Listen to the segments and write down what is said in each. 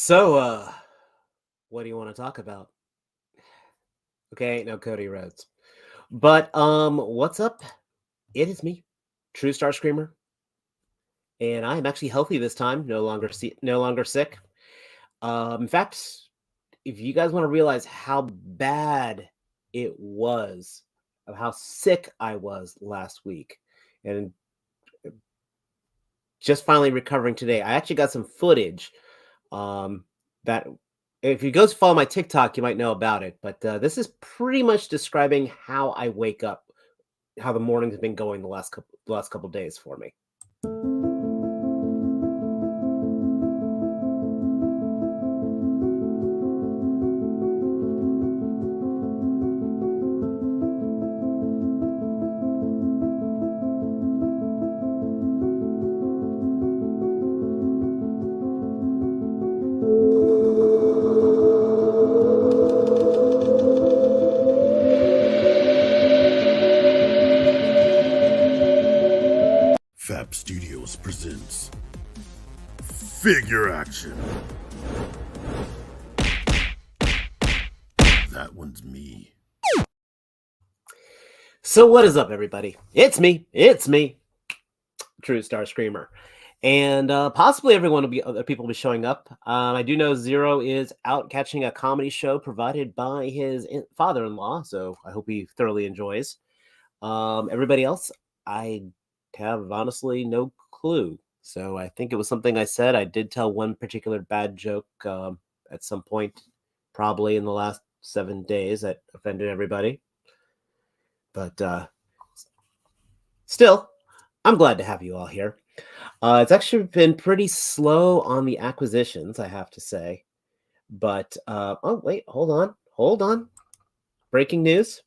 So, what do you want to talk about? Okay, ain't no Cody Rhodes. But what's up? It is me, Trustarscreamer, and I am actually healthy this time. No longer sick. In fact, if you guys want to realize how bad it was, of how sick I was last week, and just finally recovering today, I actually got some footage. That if you go follow my TikTok, you might know about it. But this is pretty much describing how I wake up, how the morning's been going the last couple days for me. Fab Studios presents Figure Action. That one's me. So what is up, everybody? It's me, True Star Screamer, and possibly other people will be showing up. I do know Zero is out catching a comedy show provided by his father-in-law, so I hope he thoroughly enjoys. Everybody else, I have honestly no clue. So I think it was something I said. I did tell one particular bad joke at some point, probably in the last 7 days, that offended everybody. But still, I'm glad to have you all here. It's actually been pretty slow on the acquisitions, I have to say. But oh wait, hold on. Breaking news.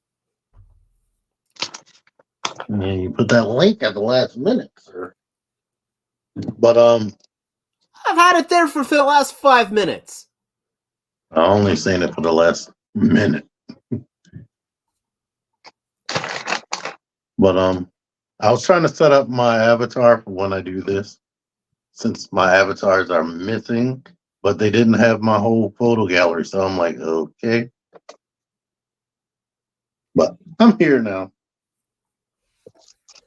Yeah, you put that link at the last minute, sir. But I've had it there for the last 5 minutes. I only seen it for the last minute. But I was trying to set up my avatar for when I do this, since my avatars are missing, but they didn't have my whole photo gallery, so I'm like, okay. But I'm here now.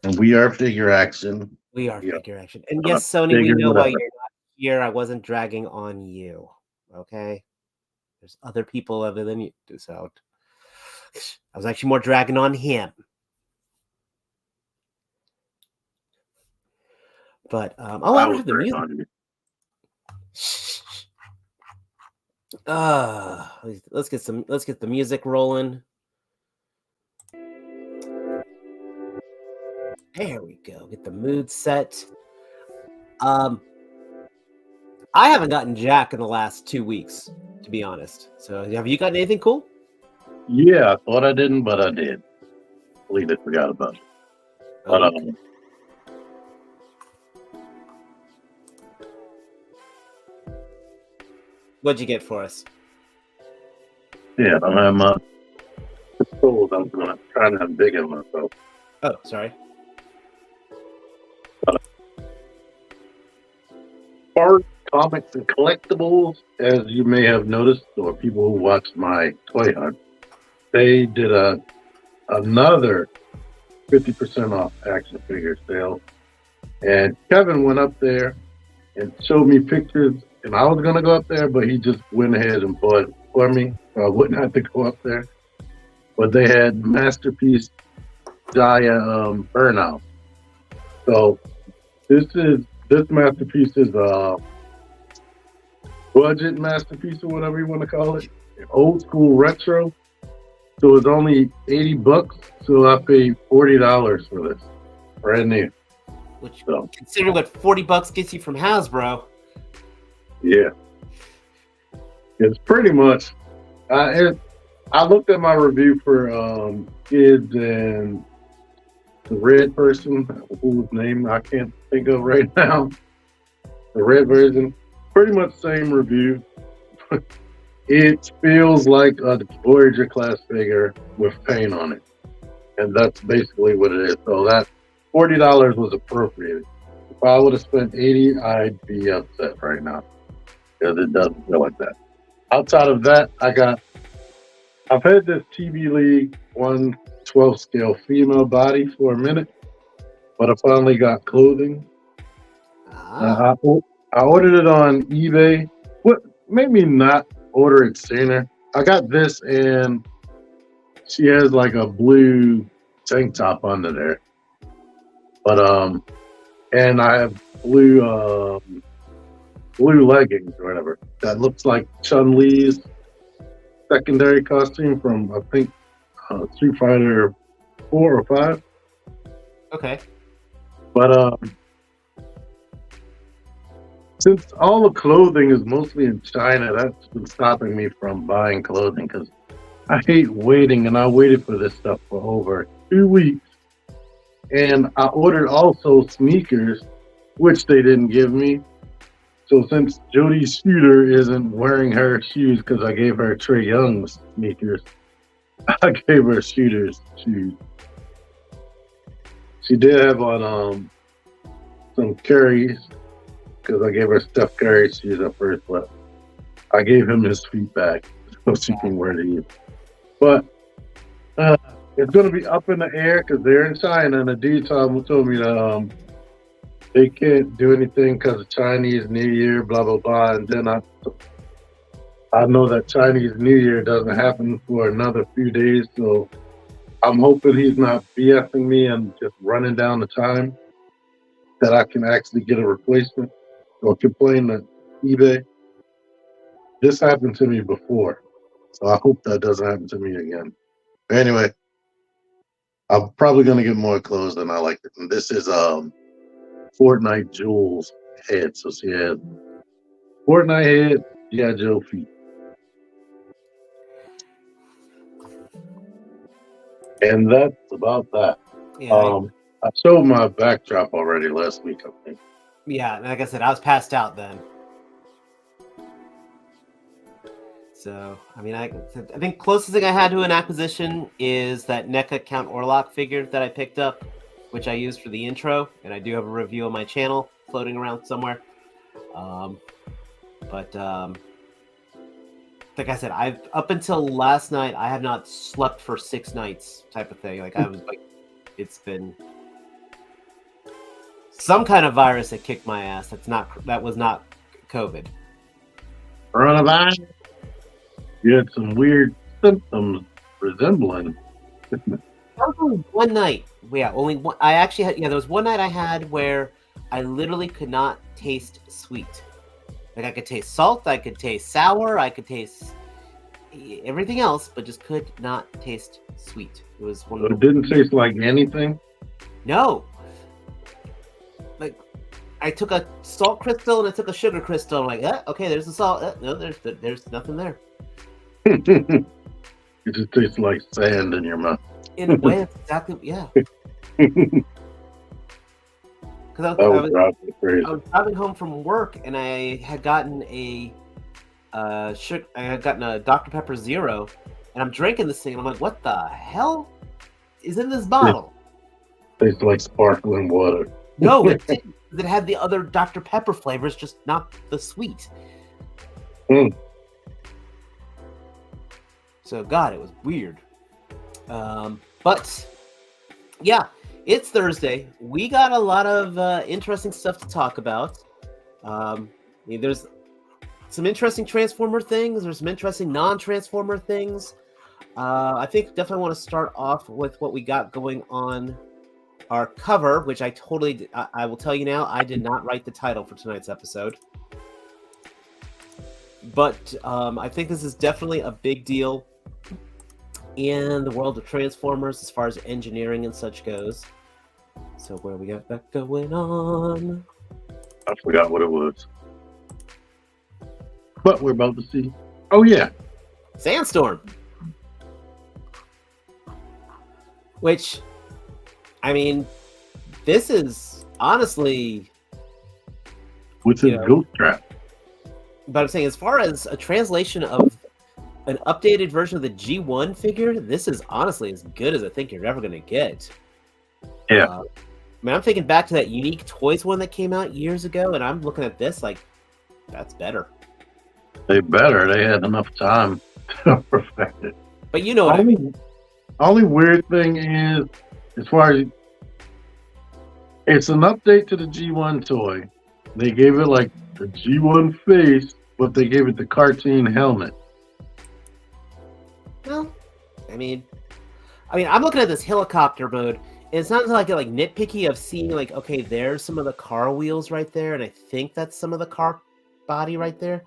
And we are Figure Action. We are Yeah. Figure Action. And yes, Sony, we Figure know why whatever. you're not here. I wasn't dragging on you. Okay? There's other people other than you. So I was actually more dragging on him. But I don't have the music. Let's get the music rolling. There we go. Get the mood set. I haven't gotten Jack in the last 2 weeks, to be honest. So have you gotten anything cool? Yeah, I thought I didn't, but I did. Completely forgot about it. But Okay. What'd you get for us? yeah, I have my controls. I'm gonna try to have big in myself. Oh, sorry. Art, comics, and collectibles, as you may have noticed, or people who watch my toy hunt, they did another 50% off action figure sale. And Kevin went up there and showed me pictures, and I was gonna go up there, but he just went ahead and bought it for me, so I wouldn't have to go up there. But they had Masterpiece Jaya Burnout. So this masterpiece is a budget masterpiece or whatever you want to call it, an old school retro. So it's only $80, so I paid $40 for this, brand new. Which, So considering what $40 gets you from Hasbro. yeah, it's pretty much. I looked at my review for kids and the red person, whose name I can't think of right now. The red version, pretty much same review. It feels like a Voyager class figure with paint on it, and that's basically what it is. So that $40 was appropriate. If I would have spent $80, I'd be upset right now. because it doesn't feel like that. Outside of that, I've had this TV League 1/12 scale female body for a minute, but I finally got clothing. I ordered it on eBay. What made me not order it sooner? I got this, and she has like a blue tank top under there, but and I have blue leggings or whatever that looks like Chun-Li's secondary costume from I think Street Fighter 4 or 5. Okay. But since all the clothing is mostly in China, that's been stopping me from buying clothing because I hate waiting, and I waited for this stuff for over 2 weeks. And I ordered also sneakers, which they didn't give me. So since Jodie Shooter isn't wearing her shoes because I gave her Trae Young's sneakers, I gave her Shooter's shoes. She did have on some Curry's because I gave her Steph Curry's shoes at first, but I gave him his feet back so she can wear these. But it's going to be up in the air because they're in China, and the dude told me that they can't do anything because of Chinese New Year, blah, blah, blah. And then I know that Chinese New Year doesn't happen for another few days, so I'm hoping he's not BSing me and just running down the time that I can actually get a replacement or complain to eBay. This happened to me before, so I hope that doesn't happen to me again. Anyway, I'm probably going to get more clothes than I like. And this is Fortnite Jules head. So she had Fortnite head, yeah, Joe feet. And that's about that. Yeah. I showed my backdrop already last week, I think. Yeah, like I said, I was passed out then. So, I mean, I think closest thing I had to an acquisition is that NECA Count Orlok figure that I picked up, which I used for the intro, and I do have a review on my channel floating around somewhere. But like I said, up until last night, I have not slept for 6 nights, type of thing. Like I was like, it's been some kind of virus that kicked my ass. That was not COVID. Coronavirus. You had some weird symptoms resembling. Only one night. Yeah, only one. I actually had. Yeah, there was one night I had where I literally could not taste sweet. Like I could taste salt, I could taste sour, I could taste everything else, but just could not taste sweet. It was one. It didn't taste like anything. No. Like I took a salt crystal and I took a sugar crystal. I'm like, okay, there's the salt. No, there's nothing there. It just tastes like sand in your mouth. In a way, it's exactly, yeah. Because I was driving home from work, and I had gotten a Dr. Pepper Zero, and I'm drinking this thing, and I'm like, what the hell is in this bottle? It tastes like sparkling water. No, it didn't. It had the other Dr. Pepper flavors, just not the sweet. So, God, it was weird. But, yeah, it's Thursday. We got a lot of interesting stuff to talk about. There's some interesting Transformer things. There's some interesting non-Transformer things. I think definitely want to start off with what we got going on our cover, which I will tell you now, I did not write the title for tonight's episode. But I think this is definitely a big deal in the world of Transformers as far as engineering and such goes. So where we got that going on? I forgot what it was. But we're about to see. Oh, yeah. Sandstorm. Which, I mean, this is honestly... What's his Ghost Trap? But I'm saying, as far as a translation of an updated version of the G1 figure, this is honestly as good as I think you're ever going to get. Yeah. I mean, I'm thinking back to that Unique Toys one that came out years ago, and I'm looking at this like, that's better. They better. They had enough time to perfect it. But you know what I mean. Only weird thing is, as far as it's an update to the G1 toy. They gave it like the G1 face, but they gave it the cartoon helmet. Well, I mean, I'm looking at this helicopter mode. And it sounds like nitpicky of seeing like, okay, there's some of the car wheels right there, and I think that's some of the car body right there.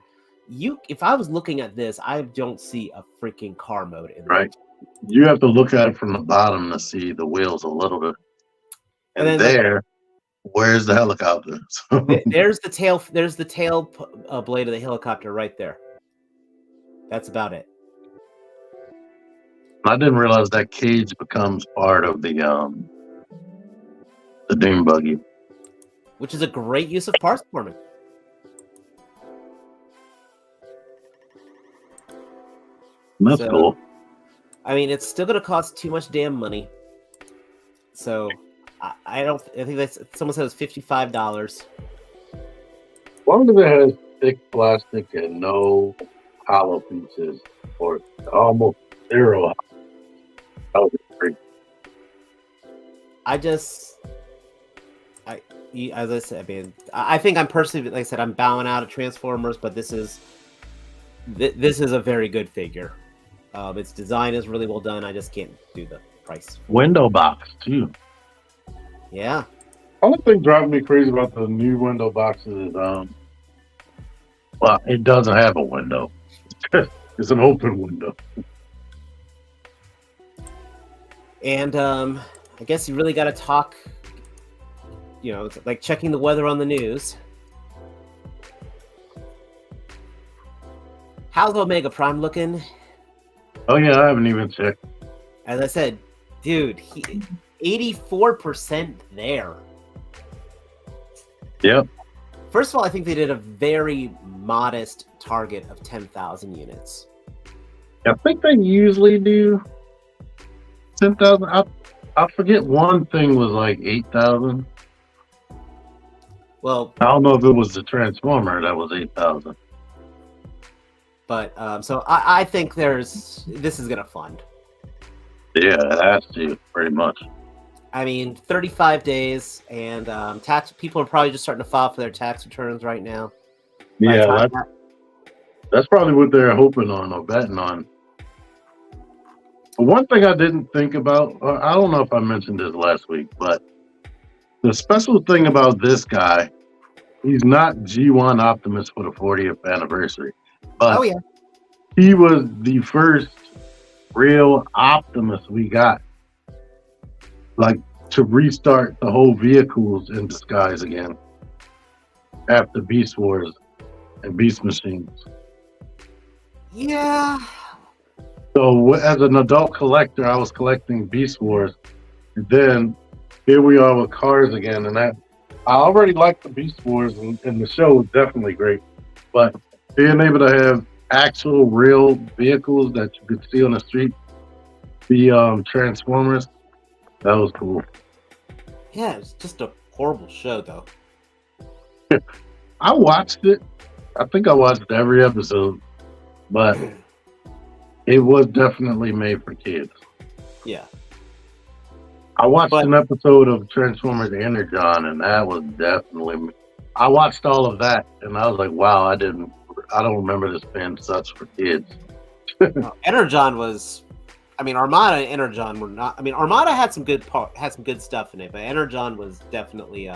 If I was looking at this, I don't see a freaking car mode in there. Right. You have to look at it from the bottom to see the wheels a little bit. And then there, where's the helicopter? There's the tail. There's the tail blade of the helicopter right there. That's about it. I didn't realize that cage becomes part of the dune buggy, which is a great use of Partsformer. That's cool. I mean, it's still going to cost too much damn money. So, I think that's, someone said it's $55. As long as it has thick plastic and no hollow pieces, or almost zero, that would be great. As I said, I think I'm personally, like I said, I'm bowing out of Transformers, but this is a very good figure. Its design is really well done. I just can't do the price. Window box too. Yeah. Only thing driving me crazy about the new window boxes is well, it doesn't have a window. It's an open window. And I guess you really got to talk. It's like checking the weather on the news. How's Omega Prime looking? Oh yeah, I haven't even checked. As I said, dude, 84% there. Yep. First of all, I think they did a very modest target of 10,000 units. I think they usually do 10,000. I forget, one thing was like 8,000. Well, I don't know if it was the Transformer that was 8,000. But so I think this is gonna fund. Yeah, it has to, pretty much. 35 days, and tax people are probably just starting to file for their tax returns right now. Yeah, that's probably what they're hoping on or betting on. But one thing I didn't think about, I don't know if I mentioned this last week, but the special thing about this guy, he's not G1 Optimus for the 40th anniversary. But he was the first real Optimus we got. Like, to restart the whole vehicles in disguise again after Beast Wars and Beast Machines. Yeah. So as an adult collector, I was collecting Beast Wars. And then here we are with cars again. And I already liked the Beast Wars, and the show was definitely great. But being able to have actual real vehicles that you could see on the street, the Transformers, that was cool. Yeah, it was just a horrible show, though. I watched it. I think I watched every episode, but it was definitely made for kids. Yeah. I watched an episode of Transformers Energon, and that was definitely... I watched all of that, and I was like, wow, I don't remember this being such for kids. Energon was... Armada and Energon were not... Armada had some good stuff in it, but Energon was definitely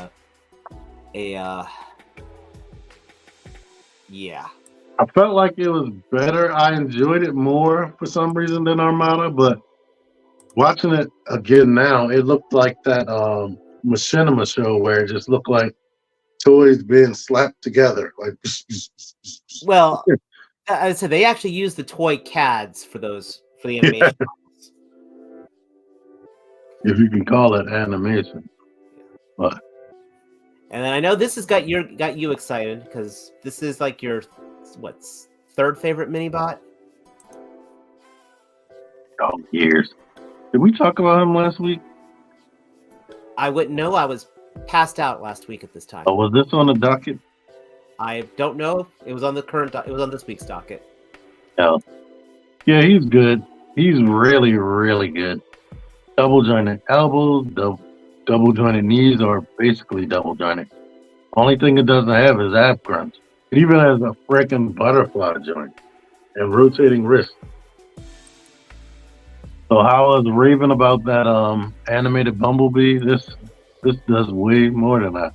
yeah. I felt like it was better. I enjoyed it more for some reason than Armada, but watching it again now, it looked like that Machinima show where it just looked like toys being slapped together. Like, well, I said they actually used the toy CADs for the animation. If you can call it animation. But and then I know this has got you excited because this is like your third favorite mini-bot? Oh, years. Did we talk about him last week? I wouldn't know. I was passed out last week at this time. Oh, was this on the docket? I don't know. It was on the current. It was on this week's docket. Yeah. Yeah, he's good. He's really, really good. Double jointed elbows, double jointed knees are basically double jointed. Only thing it doesn't have is ab crunch. It even has a freaking butterfly joint and rotating wrist. So how I was raving about that animated Bumblebee, this does way more than that.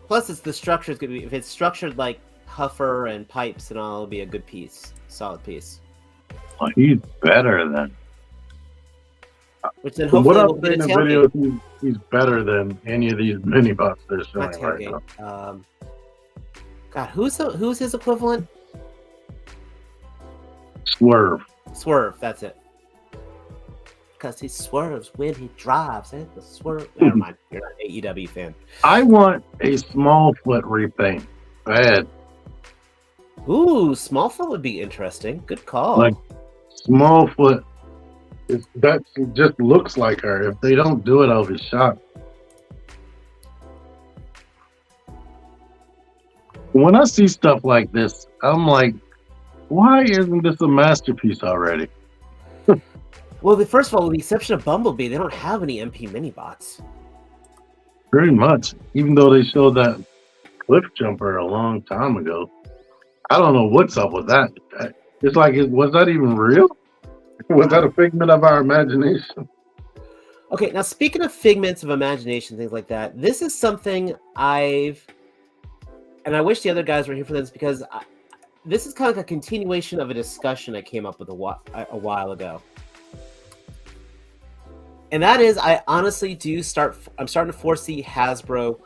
Plus, it's the structure is going to be, if it's structured like Huffer and pipes and all, it'll be a good piece, solid piece. Well, he's better than. Which then From hopefully what will I've be a seen in tailgate. videos, he's better than any of these mini bots they're Not showing right now. tailgate. God, who's his equivalent? Swerve. Swerve. That's it. Because he swerves when he drives. And the swerve. Never mind. You're not an AEW fan. I want a small foot repaint. Bad. Ooh, Smallfoot would be interesting. Good call. Like small foot. That just looks like her. If they don't do it, I'll be shocked. When I see stuff like this, I'm like, why isn't this a masterpiece already? Well, first of all, with the exception of Bumblebee, they don't have any MP mini bots. Very much. Even though they showed that cliff jumper a long time ago. I don't know what's up with that. It's like, was that even real? Was that a figment of our imagination? Okay, now speaking of figments of imagination, things like that, this is something and I wish the other guys were here for this because this is kind of like a continuation of a discussion I came up with a while ago. And that is, I honestly I'm starting to foresee Hasbro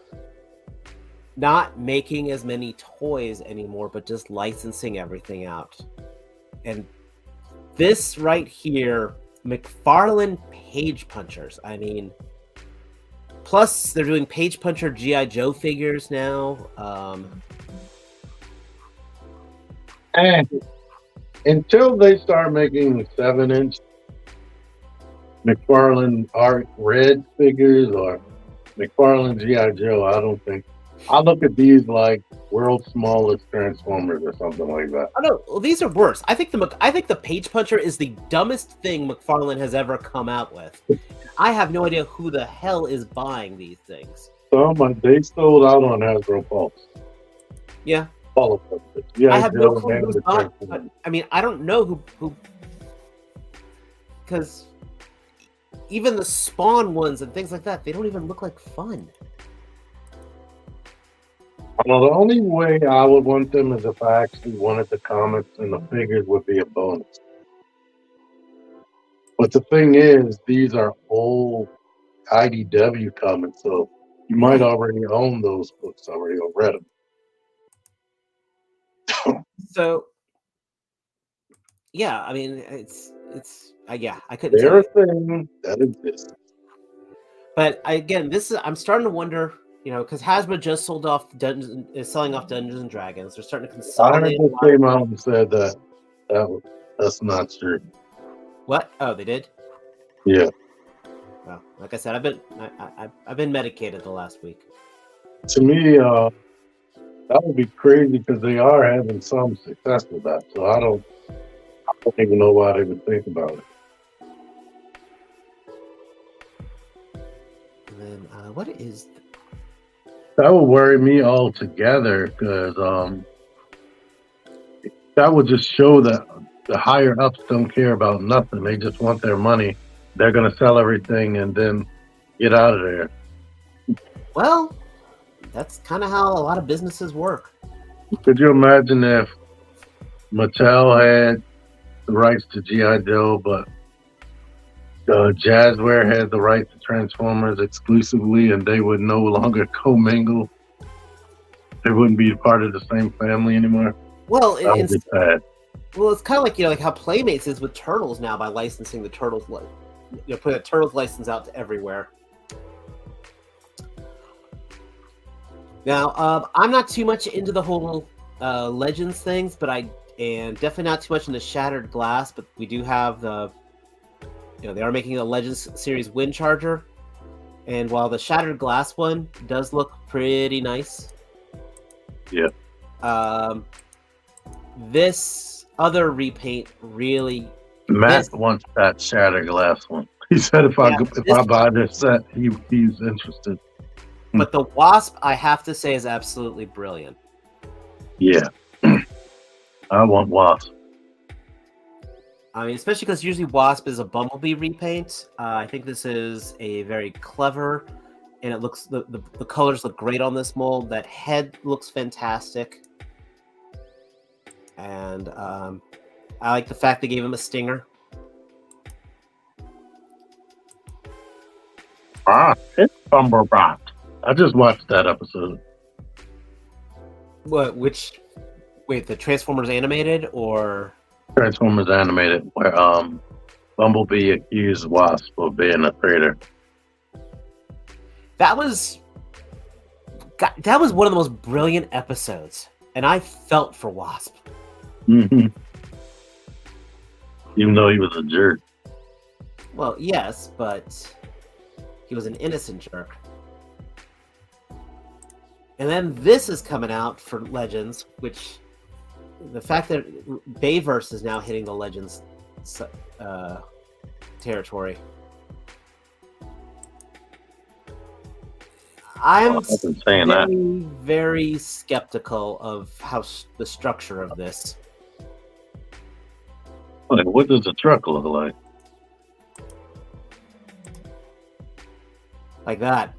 not making as many toys anymore, but just licensing everything out. And this right here, McFarlane Page Punchers. I mean, plus they're doing Page Puncher G.I. Joe figures now. And until they start making 7-inch McFarlane Art Red figures or McFarlane G.I. Joe, I don't think. I look at these like world's smallest Transformers or something like that. Oh no, well, these are worse. I think the Page Puncher is the dumbest thing McFarlane has ever come out with. I have no idea who the hell is buying these things. They sold out on Hasbro Pulse. Yeah. All of them. Yeah, I have no clue who's buying. But, I mean, I don't know who, because even the Spawn ones and things like that, they don't even look like fun. Well, the only way I would want them is if I actually wanted the comics and the figures would be a bonus. But the thing is, these are old IDW comics, so you might already own those books already or read them. So, yeah, I mean, I couldn't tell They're a you. thing that exists. But again, I'm starting to wonder, because Hasbro just is selling off Dungeons and Dragons. They're starting to I heard consolidate. they came out and said that's not true. What? Oh, they did? Yeah. Well, like I said, I've been medicated the last week. To me, that would be crazy because they are having some success with that. So I don't even know why they would think about it. And then, what is... That would worry me altogether because that would just show that the higher ups don't care about nothing. They just want their money. They're going to sell everything and then get out of there. Well, that's kind of how a lot of businesses work. Could you imagine if Mattel had the rights to G.I. Joe, but Jazzware had the right to Transformers exclusively and they would no longer commingle? They wouldn't be part of the same family anymore? Well, That would be sad. Well, it's kind of like, like how Playmates is with Turtles now by licensing the Turtles, putting a Turtles license out to everywhere. Now, I'm not too much into the whole Legends things, but and definitely not too much into Shattered Glass, but we do have they are making a Legends series Wind Charger. And while the Shattered Glass one does look pretty nice. Yeah. This other repaint really. Matt wants that Shattered Glass one. He said if I buy this set, he's interested. But the Wasp, I have to say, is absolutely brilliant. Yeah. I want Wasp. I mean, especially because usually Wasp is a Bumblebee repaint. I think this is a very clever, and it looks the colors look great on this mold. That head looks fantastic, and I like the fact they gave him a stinger. It's Bumblebot. I just watched that episode. What? Which? Wait, the Transformers animated or Transformers animated, where Bumblebee accused Wasp of being a traitor. that was one of the most brilliant episodes, and I felt for Wasp. Mm-hmm. Even though he was a jerk. Well, yes, but he was an innocent jerk. And then this is coming out for Legends, which the fact that Bayverse is now hitting the Legends territory. I'm very skeptical of how the structure of this. Like, what does the truck look like? Like that.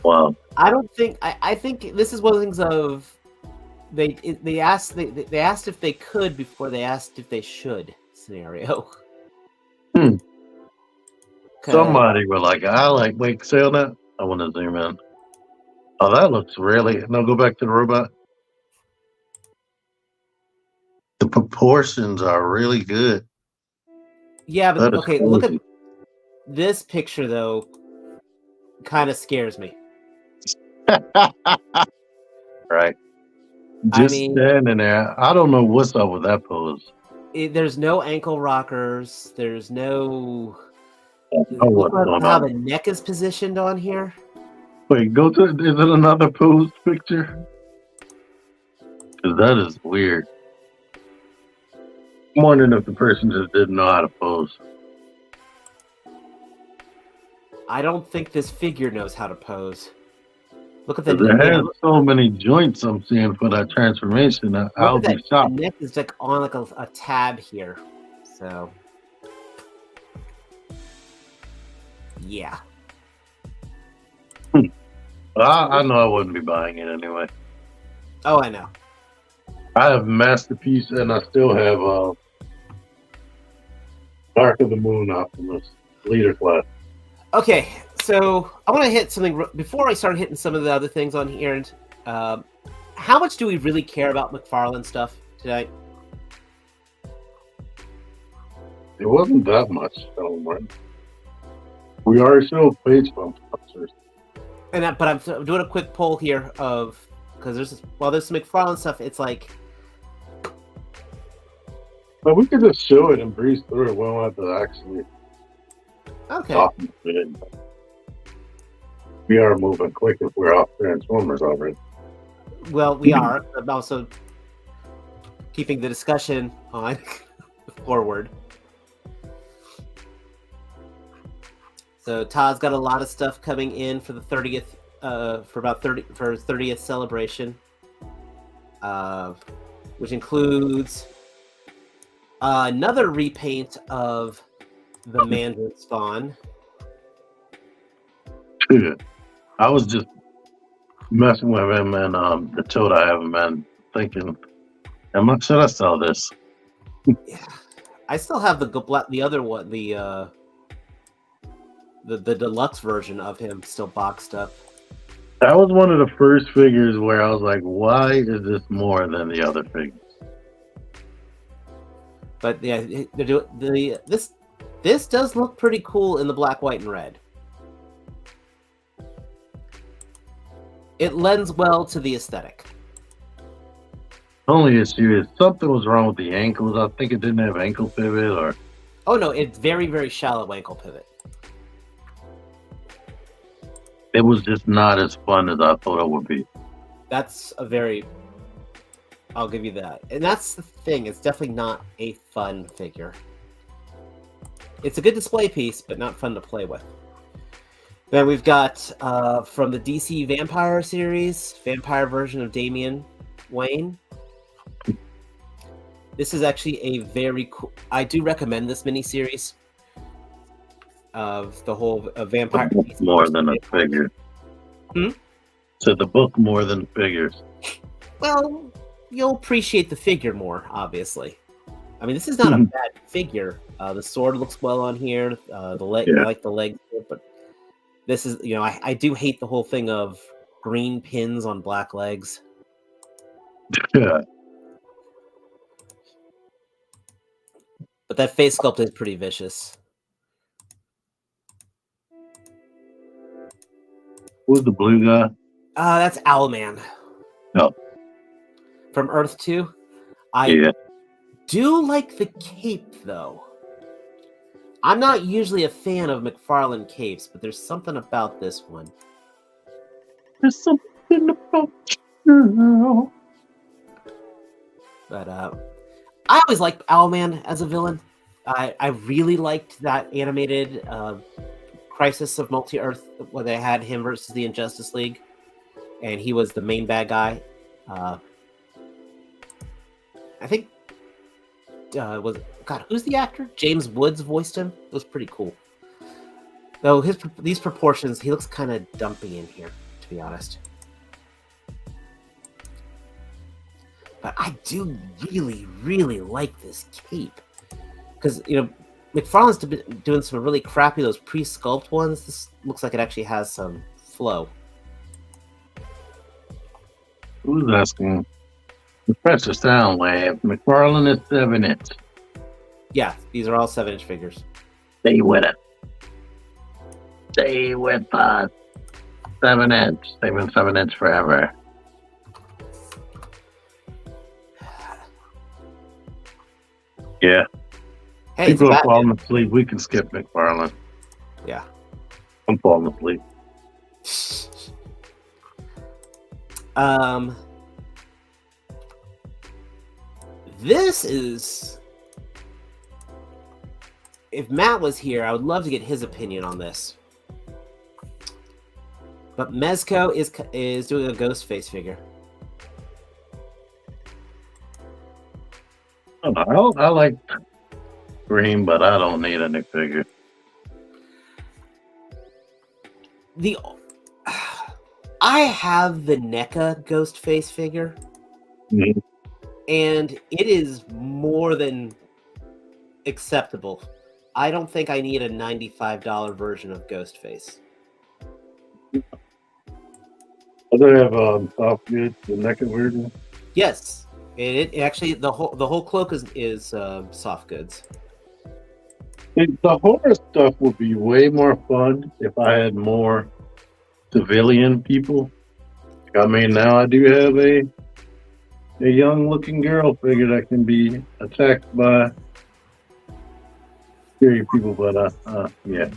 Wow. I don't think. I think this is one of the things of they asked if they could before they asked if they should scenario. Somebody were like, wait, say on that. I want to zoom in. Oh, that looks really. No, go back to the robot. The proportions are really good. Yeah, but okay, look at crazy. this picture though. Kind of scares me. Right. Just standing there. I don't know what's up with that pose. There's no ankle rockers. There's no. Look how the neck is positioned on here. Wait, go to. Is it another pose picture? Because that is weird. I'm wondering if the person just didn't know how to pose. I don't think this figure knows how to pose. Look at the neck. There has so many joints I'm seeing for that transformation. I'll be shocked. The neck is like on like a tab here. So yeah. I know I wouldn't be buying it anyway. Oh, I know. I have Masterpiece and I still have Dark of the Moon Optimus Leader Class. Okay, so I want to hit something before I start hitting some of the other things on here. And how much do we really care about McFarlane stuff tonight? It wasn't that much, right? We already showed page bumps. But I'm doing a quick poll here of because there's some McFarlane stuff. It's like, but we could just show it and breeze through it. We don't have to actually. Okay. We are moving quick if we're off Transformers already. Well, we are. I'm also keeping the discussion on forward. So Todd's got a lot of stuff coming in for the 30th, for his 30th celebration, which includes another repaint of the Mandarin Spawn. I was just messing with him and the toad I have him and thinking, should I sell this? Yeah, I still have the other one, the deluxe version of him still boxed up. That was one of the first figures where I was like, why is this more than the other figures? But yeah, this does look pretty cool in the black, white, and red. It lends well to the aesthetic. Only issue is something was wrong with the ankles. I think it didn't have ankle pivot or. Oh no, it's very, very shallow ankle pivot. It was just not as fun as I thought it would be. That's a very. I'll give you that, and that's the thing. It's definitely not a fun figure. It's a good display piece, but not fun to play with. Then we've got from the DC Vampire series, vampire version of Damian Wayne. This is actually a very cool. I do recommend this miniseries of the whole vampire. More than a figure. So the book more than figures. Well, you'll appreciate the figure more, obviously. I mean, this is not a bad figure. The sword looks well on here. The leg, I like the legs, but this is, I do hate the whole thing of green pins on black legs. Yeah. But that face sculpt is pretty vicious. Who's the blue guy? That's Owlman. No. From Earth 2. I do like the cape, though. I'm not usually a fan of McFarlane capes, but there's something about this one. There's something about you. But I always liked Owlman as a villain. I really liked that animated Crisis of Multi-Earth where they had him versus the Injustice League, and he was the main bad guy. I think who's the actor? James Woods voiced him. It was pretty cool. Though these proportions, he looks kind of dumpy in here, to be honest. But I do really, really like this cape. Because, McFarlane's doing some really crappy, those pre-sculpt ones. This looks like it actually has some flow. Who's asking? Professor Soundwave. McFarlane is 7-inch. Yeah, these are all 7-inch figures. Stay with it. Stay with us. 7-inch. They've been 7-inch forever. Yeah. Hey, people are falling asleep. We can skip McFarlane. Yeah. I'm falling asleep. This is... If Matt was here, I would love to get his opinion on this. But Mezco is doing a Ghostface figure. I like green, but I don't need a new figure. I have the NECA Ghostface figure, and it is more than acceptable. I don't think I need a $95 version of Ghostface. Do they have soft goods, the NECA version? Yes. It actually the whole cloak is soft goods. The horror stuff would be way more fun if I had more civilian people. I mean, now I do have a young-looking girl figure that can be attacked by scary people, but yeah.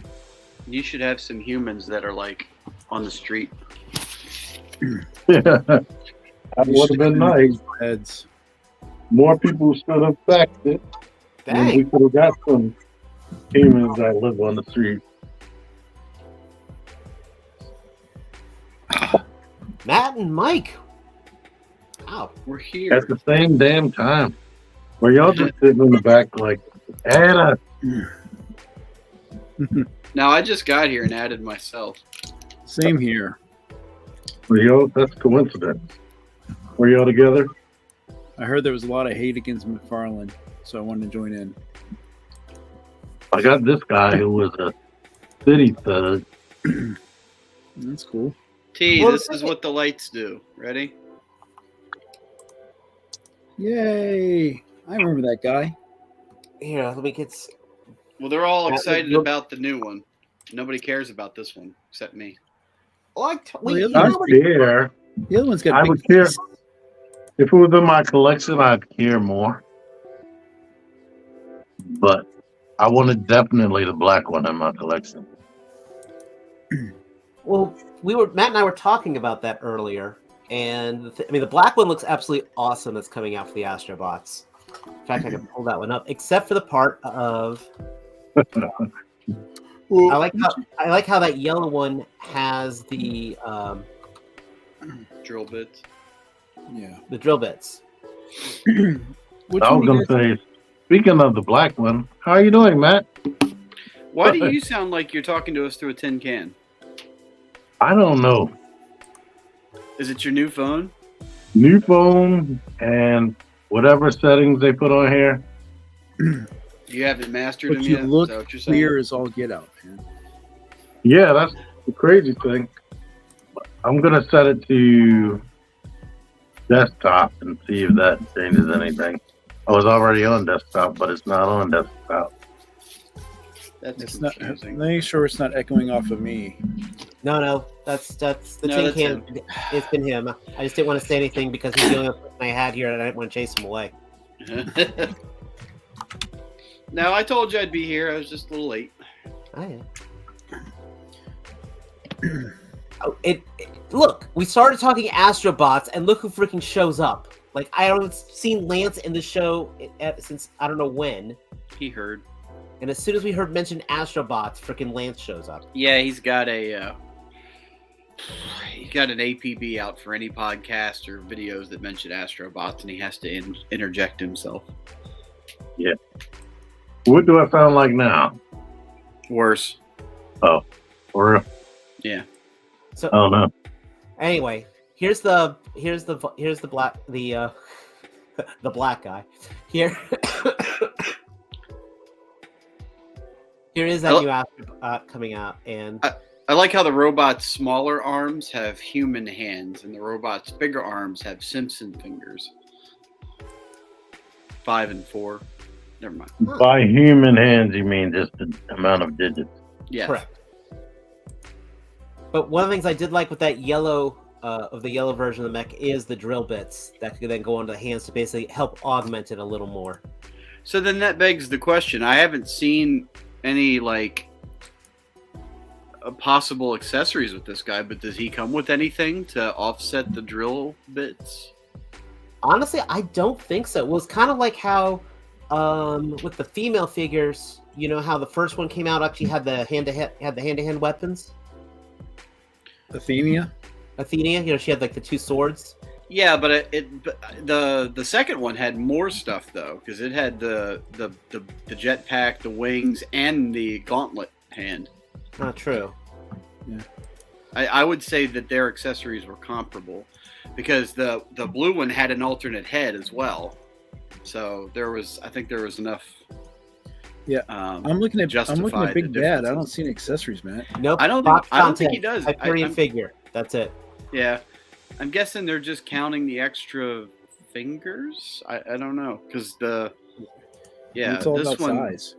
You should have some humans that are like on the street. That would have been nice. Heads. More people should have backed it. And we could have got some humans that live on the street. Matt and Mike. Wow. We're here. At the same damn time. Were y'all just sitting in the back like, Anna? Now, I just got here and added myself. Same here. Were y'all? That's coincidence. Were y'all together? I heard there was a lot of hate against McFarlane, so I wanted to join in. I got this guy who was a city thug. That's cool. This is what the lights do. Ready? Yay! I remember that guy. Here, let me get... Well, they're all excited about the new one. Nobody cares about this one except me. I care. The other one's got I big would care. face. If it was in my collection, I'd care more. But I wanted definitely the black one in my collection. Well, Matt and I were talking about that earlier, and the black one looks absolutely awesome. That's coming out for the Astrobots. In fact, I can pull that one up, except for the part of. I like how that yellow one has the Drill bits. Yeah. the drill bits. Which I was one going you to guys- say, speaking of the black one, how are you doing, Matt? Why do you sound like you're talking to us through a tin can? I don't know. Is it your new phone? New phone and whatever settings they put on here. You haven't mastered But them you yet? look Is that what you're saying? clear as all get out, man. Yeah, that's the crazy thing. I'm going to set it to desktop and see if that changes anything. I was already on desktop, but it's not on desktop. That's It's not. confusing. Make sure it's not echoing off of me. No, that's the No, tin that's can. It's been him. I just didn't want to say anything because he's the only person I had here, and I didn't want to chase him away. No, I told you I'd be here. I was just a little late. Oh yeah. Look, we started talking Astrobots, and look who freaking shows up. Like, I haven't seen Lance in the show since I don't know when. He heard. And as soon as we heard mention Astrobots, freaking Lance shows up. Yeah, he's got an APB out for any podcast or videos that mention Astrobots, and he has to interject himself. Yeah. What do I sound like now? Worse. Or Yeah. So I don't know. anyway, here's the black the black guy. Here here is that new Astrobot coming out, and I like how the robot's smaller arms have human hands, and the robot's bigger arms have Simpson fingers. 5 and 4. Never mind. By human hands, you mean just the amount of digits. Yeah. correct. But one of the things I did like with that yellow of the yellow version of the mech is the drill bits that could then go onto the hands to basically help augment it a little more. So then that begs the question. I haven't seen any possible accessories with this guy, but does he come with anything to offset the drill bits? Honestly, I don't think so. Well, it's kind of like how with the female figures, you know how the first one came out actually had the hand-to-hand weapons. Athenia. Athenia, you know, she had like the two swords. Yeah, but the second one had more stuff though, because it had the jetpack, the wings, and the gauntlet hand. Not true. Yeah. I would say that their accessories were comparable, because the blue one had an alternate head as well. So I think there was enough. Yeah, I'm looking at Big Bad. I don't see any accessories, man. Nope. I don't think he does. Hyperion figure. That's it. Yeah, I'm guessing they're just counting the extra fingers. I don't know, because It's all this about one. size.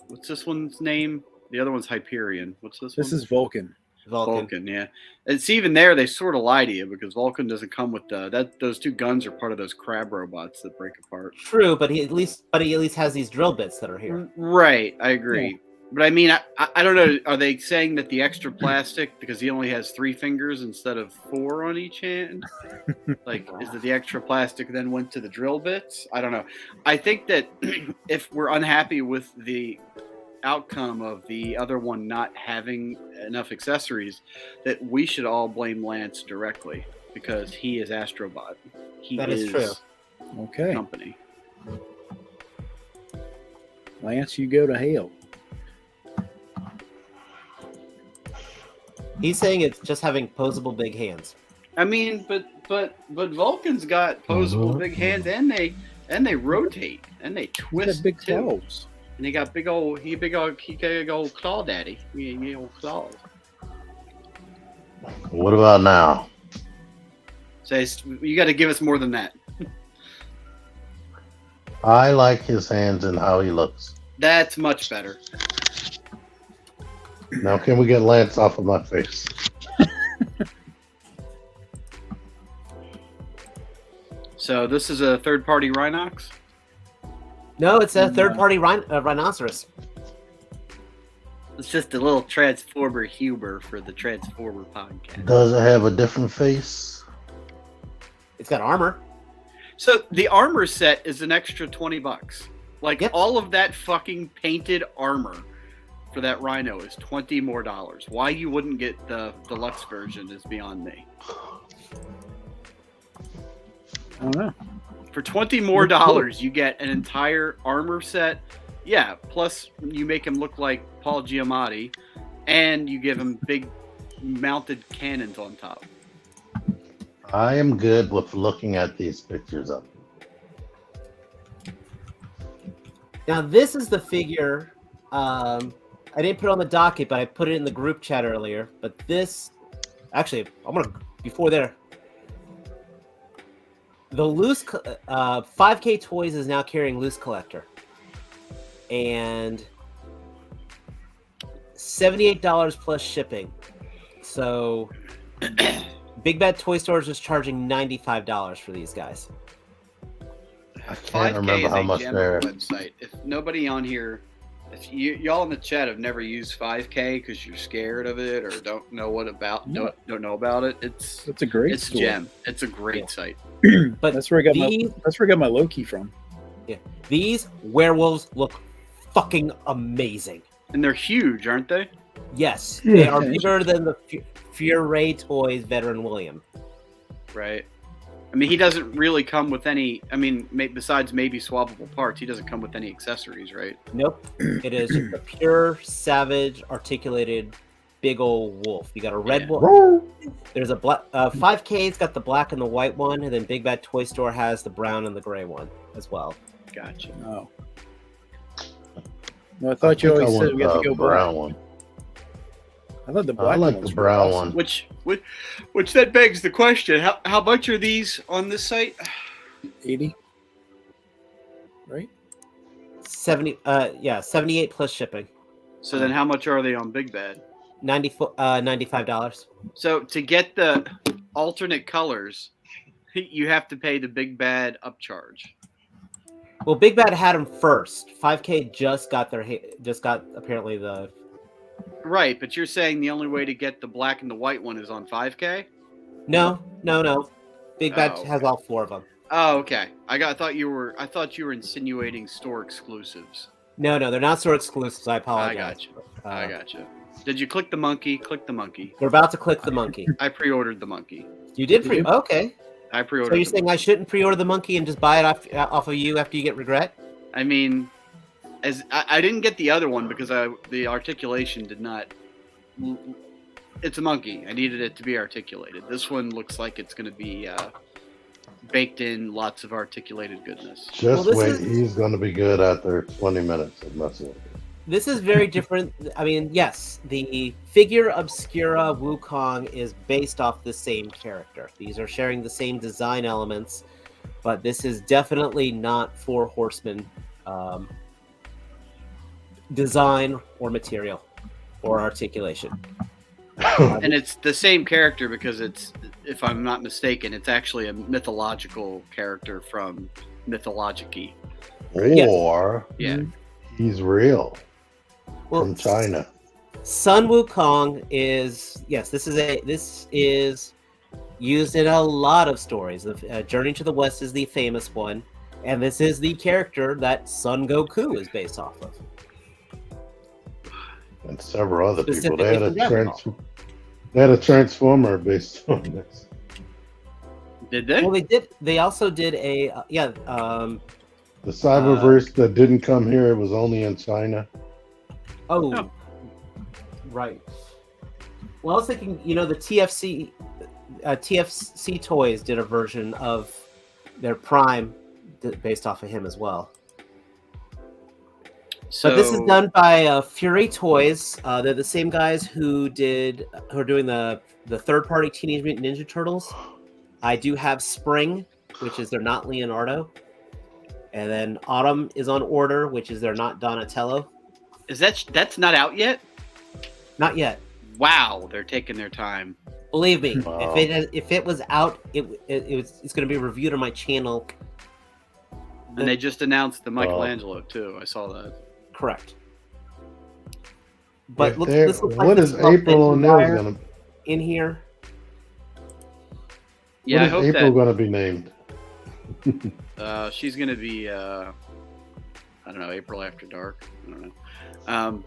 What's this one's name? The other one's Hyperion. What's this one? This is Vulcan. Vulcan. Yeah. It's even there. They sort of lie to you, because Vulcan doesn't come with those two guns are part of those crab robots that break apart. True, but he at least has these drill bits that are here. Right. I agree. But I mean, I don't know. Are they saying that the extra plastic, because he only has 3 fingers instead of 4 on each hand? Like, is it the extra plastic then went to the drill bits? I don't know. I think that if we're unhappy with the outcome of the other one not having enough accessories, that we should all blame Lance directly, because he is Astrobot. That is true. Okay, Company. Lance, you go to hell. He's saying it's just having posable big hands. I mean, but Vulcan's got posable big hands, and they rotate and they He's twist got big too. claws. And he got big old claw daddy. He old claws. What about now? So you got to give us more than that. I like his hands and how he looks. That's much better. Now, can we get Lance off of my face? So this is a third-party Rhinox. No, it's a third-party rhinoceros. It's just a little Transformer humor for the Transformer podcast. Does it have a different face? It's got armor. So the armor set is an extra $20. Like Yep. all of that fucking painted armor for that Rhino is $20 more. Why you wouldn't get the deluxe version is beyond me. I don't know. For $20 more, you get an entire armor set. Yeah, plus you make him look like Paul Giamatti, and you give him big mounted cannons on top. I am good with looking at these pictures up. Now this is the figure. I didn't put it on the docket, but I put it in the group chat earlier. But this, actually, I'm gonna before there. The loose 5K Toys is now carrying Loose Collector, and $78 plus shipping. So Big Bad Toy Stores is charging $95 for these guys. I can't remember how much they're. Website. If nobody on here, if y'all in the chat have never used 5K because you're scared of it or don't know what about No. don't know about it, it's That's a great it's store. gem. It's a great site. But That's where I got my Loki from. these werewolves look fucking amazing. And they're huge, aren't they? Yes, Yeah. they are bigger than the Fury Toys Veteran William. Right. I mean, he doesn't really come with any. I mean, besides maybe swappable parts, he doesn't come with any accessories, right? Nope, it is just a pure, savage, articulated, big old wolf. You got a red wolf. There's a black 5K's got the black and the white one, and then Big Bad Toy Store has the brown and the gray one as well. Gotcha. Oh. No, I thought you always said we had to go brown black. one. I thought the I black like one the was brown awesome. one. Which that begs the question: how much are these on this site? 80. Right? 78 plus shipping. So then, how much are they on Big Bad? $95. So to get the alternate colors, you have to pay the Big Bad upcharge. Well, Big Bad had them first. 5K just got apparently the. Right, but you're saying the only way to get the black and the white one is on 5K? No. Big Bad Oh, has okay. all four of them. Oh, okay. I thought you were insinuating store exclusives. No, they're not store exclusives. I apologize. I gotcha. Did you click the monkey? Click the monkey. We're about to click the monkey. I pre-ordered the monkey. You did pre. Okay. I pre-ordered. So you're the saying I shouldn't pre-order the monkey and just buy it off of you after you get regret? I mean, as I didn't get the other one because the articulation did not. It's a monkey. I needed it to be articulated. This one looks like it's going to be baked in lots of articulated goodness. Just Well, wait, he's going to be good after 20 minutes of messing with it. This is very different. I mean, yes, the figure Obscura Wukong is based off the same character. These are sharing the same design elements, but this is definitely not Four Horsemen design or material or articulation. And it's the same character because it's, if I'm not mistaken, it's actually a mythological character from Mythologic-y. Yes. Or Yeah. he's real Well, from China. Sun Wukong is this is used in a lot of stories. Journey to the West is the famous one, and this is the character that Son Goku is based off of. And several other people. Specifically They had from Dragon Ball. they had a Transformer based on this. Did they? Well, they did. They also did a The Cyberverse that didn't come here, it was only in China. Oh, right. Well, I was thinking, the TFC Toys did a version of their Prime based off of him as well. But this is done by Fury Toys. They're the same guys who are doing the third-party Teenage Mutant Ninja Turtles. I do have Spring, which is their not Leonardo, and then Autumn is on order, which is their not Donatello. Is that's not out yet? Not yet. Wow, they're taking their time. Believe me, Wow. if it was out, it's going to be reviewed on my channel. And they just announced the Michelangelo too. I saw that. Correct. But If look, they're- this looks like what this is little April bending O'Neil's wire gonna? in here. Yeah, I What hope is April that gonna be named? she's gonna be I don't know, April After Dark. I don't know. Um,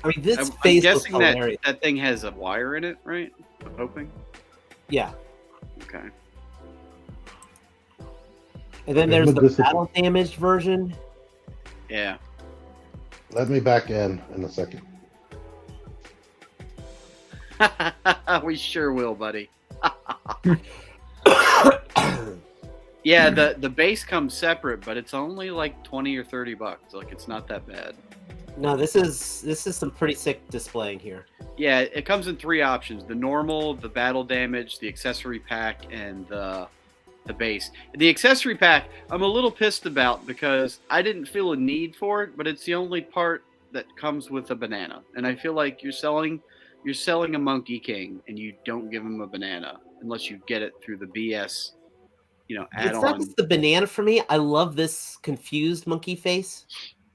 I mean, this I'm face looks guessing that hilarious. that thing has a wire in it, right? I'm hoping. Yeah. Okay. And then Okay, there's I'm the gonna battle damaged version. Yeah. Let me back in a second. We sure will, buddy. Yeah, the base comes separate, but it's only like $20 or $30. Like it's not that bad. No, this is some pretty sick displaying here. Yeah, it comes in 3 options: the normal, the battle damage, the accessory pack, and the base. The accessory pack, I'm a little pissed about because I didn't feel a need for it, but it's the only part that comes with a banana, and I feel like you're selling a Monkey King, and you don't give him a banana unless you get it through the BS, It's add-on. not just the banana for me. I love this confused monkey face,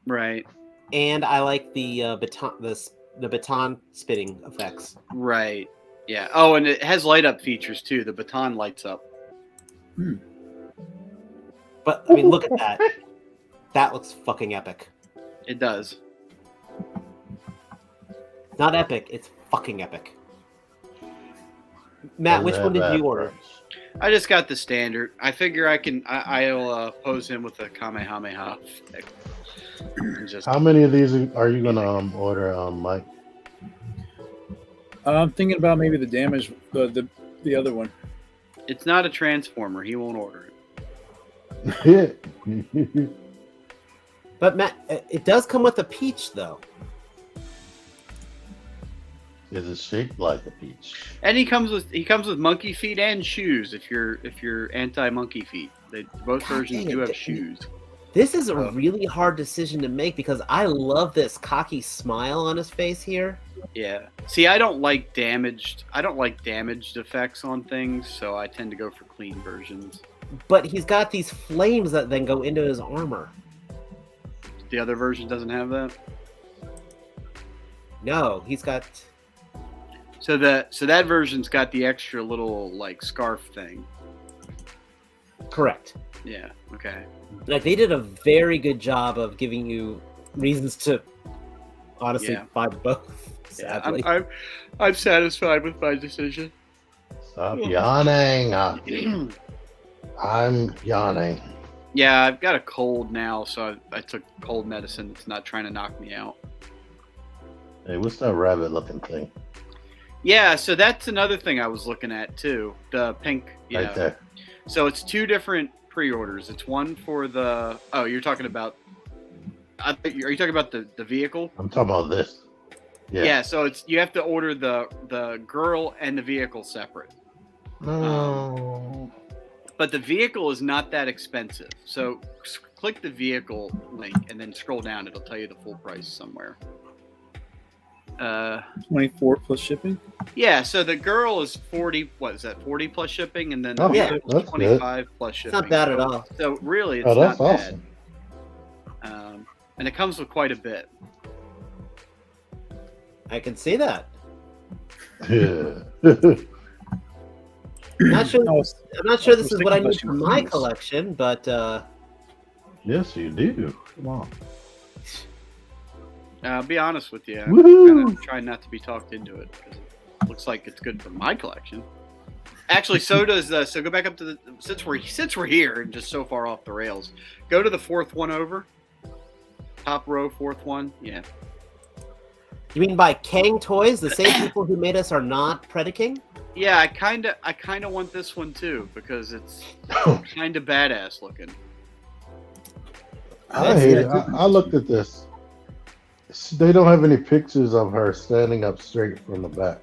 Right, and I like the baton spitting effects. right, yeah. Oh, and it has light up features too. The baton lights up. But I mean, look at that. That looks fucking epic. It does. Not epic. It's fucking epic. Matt, which one did you order? I just got the standard. I figure I'll pose him with a Kamehameha. Just, How many of these are you gonna order, Mike? I'm thinking about maybe the damage, the other one. it's not a Transformer. He won't order it. But Matt, it does come with a peach, though. Is it shaped like a peach? And he comes with monkey feet and shoes. If you're anti monkey feet, both God versions dang it. do have shoes. This is a really hard decision to make because I love this cocky smile on his face here. Yeah. See, I don't like damaged effects on things, so I tend to go for clean versions. But he's got these flames that then go into his armor. The other version doesn't have that. No, he's got. So that version's got the extra little like scarf thing. Correct. Yeah. Okay. Like they did a very good job of giving you reasons to honestly Yeah. buy both. Yeah. Sadly. I'm satisfied with my decision. Stop yawning. I'm yawning. Yeah, I've got a cold now, so I took cold medicine. It's not trying to knock me out. Hey, what's that rabbit-looking thing? Yeah, so that's another thing I was looking at too. The pink. Yeah. Right there. So it's 2 different pre-orders. It's one for the. Oh, you're talking about. Are you talking about the vehicle? I'm talking about this. Yeah. So you have to order the girl and the vehicle separate. No. But the vehicle is not that expensive. So click the vehicle link and then scroll down. It'll tell you the full price somewhere. 24 plus shipping. Yeah, so the girl is 40. What is that? 40 plus shipping, and then the Oh, yeah, vehicle that's is 25 plus shipping. It's not bad at all. So really, it's Oh, not that's awesome. bad. And it comes with quite a bit. I can see that. Yeah. I'm not sure. Oh, I'm not sure this I was is what I thinking need about for your my face. collection, but Yes, you do. Come on. I'll be honest with you. I'm Woohoo! kind of trying not to be talked into it because it looks like it's good for my collection. Actually, so does so go back up to the since we're here and just so far off the rails. Go to the 4th one over. Top row, 4th one. Yeah. you mean by Kang Toys, the same people who made us are not Predaking? Yeah, I kind of want this one too because it's kind of badass looking. I hate it. I looked at this. They don't have any pictures of her standing up straight from the back,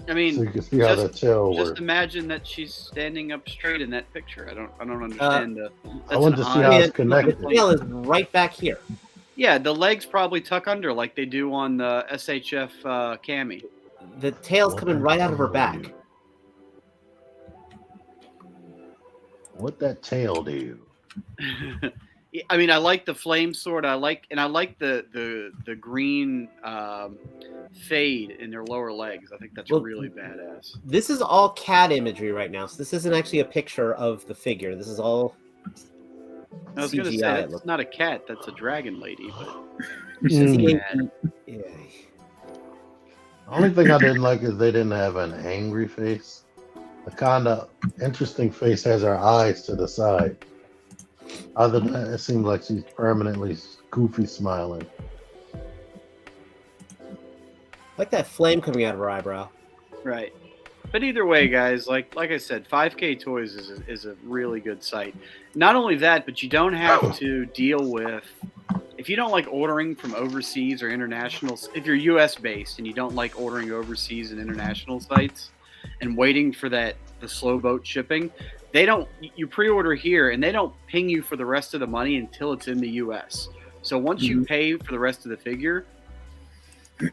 I mean, so you can see how the tail just works. imagine that she's standing up straight in that picture. I don't understand. I want to see how it's connected. The tail is right back here. Yeah, the legs probably tuck under like they do on the SHF Cami. The tail's coming right out of her back. What that tail do? I mean, I like the flame sword. I like the green fade in their lower legs. I think that's Well, really badass. This is all cat imagery right now, so this isn't actually a picture of the figure. This is all I was going to say CGI. that's not a cat. That's a dragon lady. But Yeah. The only thing I didn't like is they didn't have an angry face. The kind of interesting face has her eyes to the side. Other than that, it seems like she's permanently goofy smiling. Like that flame coming out of her eyebrow. right. But either way, guys, like I said, 5K Toys is a really good site. Not only that, but you don't have to deal with if you don't like ordering from overseas or international. If you're U.S. based and you don't like ordering overseas and international sites and waiting for the slow boat shipping, you pre-order here and they don't ping you for the rest of the money until it's in the U.S. So once you pay for the rest of the figure,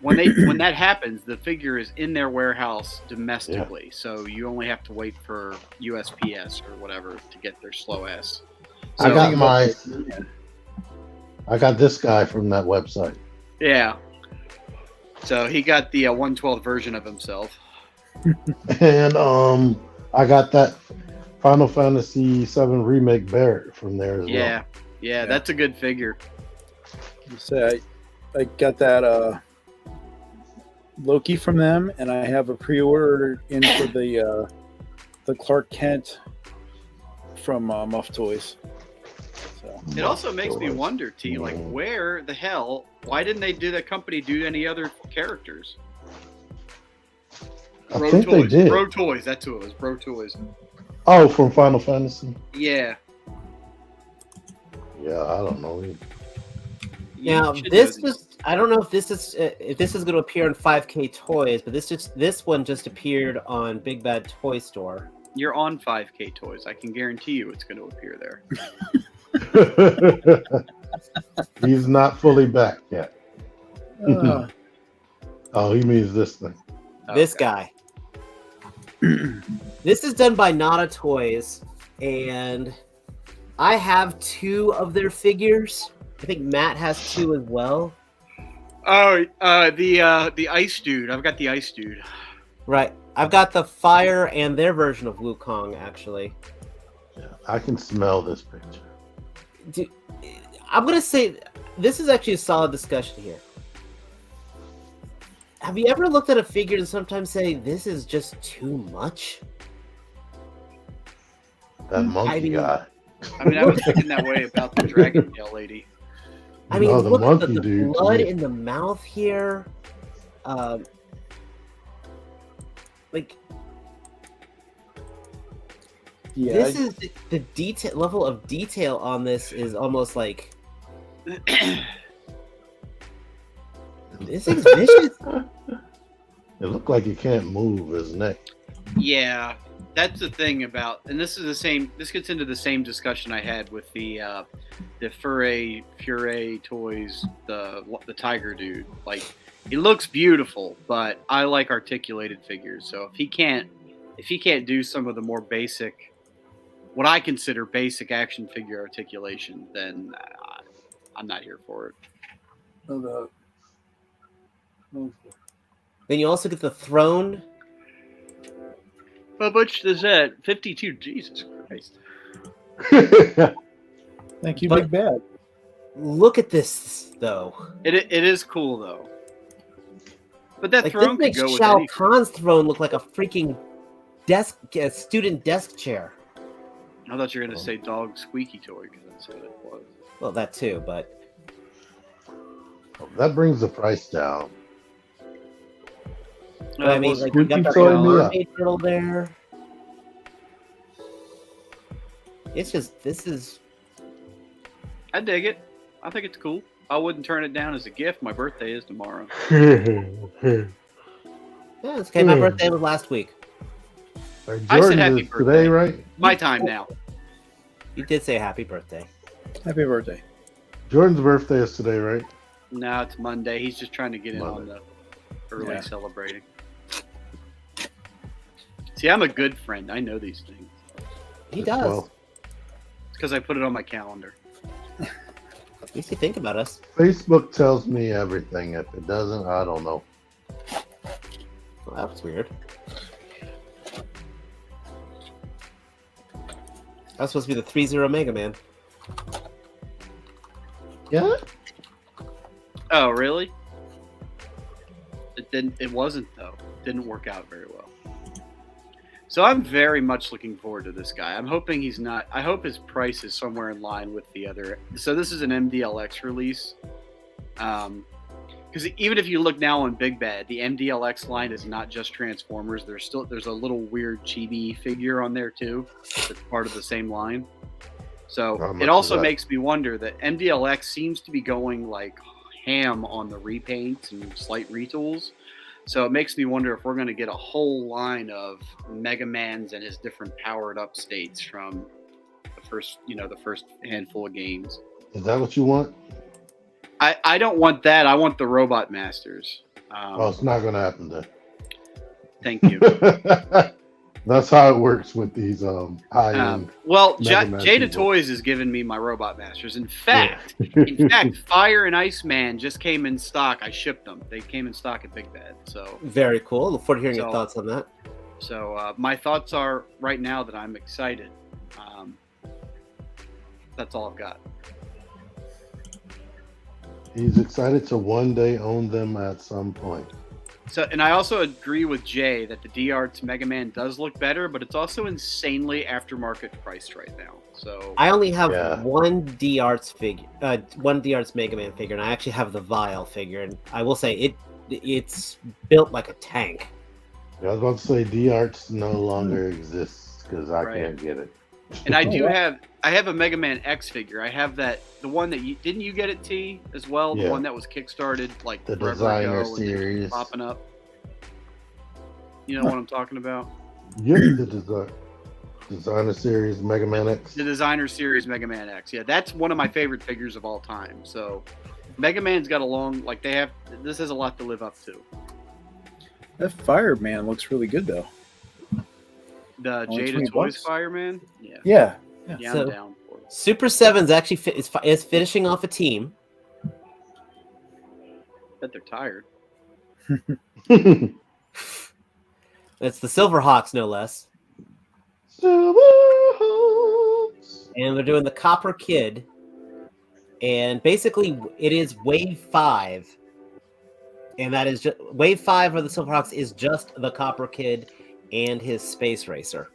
when that happens, the figure is in their warehouse domestically. Yeah. So you only have to wait for USPS or whatever to get their slow ass. So, I got this guy from that website. Yeah. So he got the 1/12 version of himself. And I got that Final Fantasy VII Remake Barrett from there as well. Yeah, that's a good figure. So I got that Loki from them, and I have a pre-order in for the Clark Kent from Muff Toys. So. It also makes me wonder, T, like why didn't the company do any other characters? I think they did. Bro Toys, that's who it was. Bro Toys. Oh, from Final Fantasy? Yeah. Yeah, I don't know. Now I don't know if this is going to appear in 5K Toys, but this one just appeared on Big Bad Toy Store. You're on 5K Toys. I can guarantee you it's going to appear there. He's not fully back yet. Oh, he means this thing. This guy. This is done by Nada Toys, and I have 2 of their figures. I think Matt has 2 as well. Oh, the ice dude. I've got the ice dude. Right. I've got the fire and their version of Wukong, actually. Yeah, I can smell this picture. Dude, I'm going to say this is actually a solid discussion here. Have you ever looked at a figure and sometimes say, this is just too much? That monkey guy. I mean, I was thinking that way about the Dragon Tail lady. I mean, look at the dude, blood in the mouth here. This is the detail level of detail on this is almost like this thing's vicious. It looked like he can't move his neck. Yeah, that's the thing about, and this gets into the same discussion I had with the Fure Toys, the tiger dude. Like, he looks beautiful, but I like articulated figures. So if he can't do some of the more basic, what I consider basic action figure articulation, then I'm not here for it. Then you also get the throne. How much is that? 52. Jesus Christ. Thank you, Big Bad. Look at this, though. It is cool, though. But that like, throne this could go makes with Shao anything. Kahn's throne look like a freaking student desk chair. I thought you were going to say dog squeaky toy, because that's what it was. Well, that too, but... That brings the price down. But I mean, like, you got the mermaid turtle there. It's just, this is... I dig it. I think it's cool. I wouldn't turn it down as a gift. My birthday is tomorrow. Yeah, it's okay. My birthday was last week. I said happy birthday. Today, right? My time now. You did say happy birthday. Happy birthday. Jordan's birthday is today, right? No, it's Monday. He's just trying to get in on the early celebrating. See, I'm a good friend. I know these things. He does. Well, It's because I put it on my calendar. At least you think about us. Facebook tells me everything. If it doesn't, I don't know. Well, that was weird. That was supposed to be the 3-0 Mega Man. Yeah. Oh, really? It didn't. It wasn't though. It didn't work out very well. So I'm very much looking forward to this guy. I'm hoping he's not. I hope his price is somewhere in line with the other. So this is an MDLX release. Because even if you look now on Big Bad, the MDLX line is not just Transformers. There's a little weird chibi figure on there too. That's part of the same line. So it also makes me wonder that MDLX seems to be going like ham on the repaints and slight retools. So it makes me wonder if we're going to get a whole line of Mega Mans and his different powered up states from the first handful of games. Is that what you want? I don't want that. I want the Robot Masters. It's not going to happen then. Thank you. That's how it works with these high-end. Jada Toys has given me my Robot Masters. In fact, Fire and Iceman just came in stock. I shipped them. They came in stock at Big Bad. So very cool. Look forward to hearing your thoughts on that. So my thoughts are right now that I'm excited. That's all I've got. He's excited to one day own them at some point. So, and I also agree with Jay that the D-Arts Mega Man does look better, but it's also insanely aftermarket priced right now. So I only have one D-Arts figure, one D-Arts Mega Man figure, and I actually have the Vile figure. And I will say it's built like a tank. Yeah, I was about to say D-Arts no longer exists because I can't get it. And I have a Mega Man X figure. I have the one that didn't you get it, T, as well? The one that was kickstarted like the designer series popping up. You know what I'm talking about? Yeah, the designer series Mega Man X. The designer series Mega Man X. Yeah, that's one of my favorite figures of all time. So Mega Man's got this has a lot to live up to. That Fireman looks really good though. The Jada Toys Fireman? Yeah. So, I'm down for it. Super 7's actually is finishing off a team. Bet they're tired. It's the Silverhawks, no less. Silverhawks. And they're doing the Copper Kid. And basically, it is Wave 5. And that is just Wave 5 of the Silverhawks is just the Copper Kid and his Space Racer.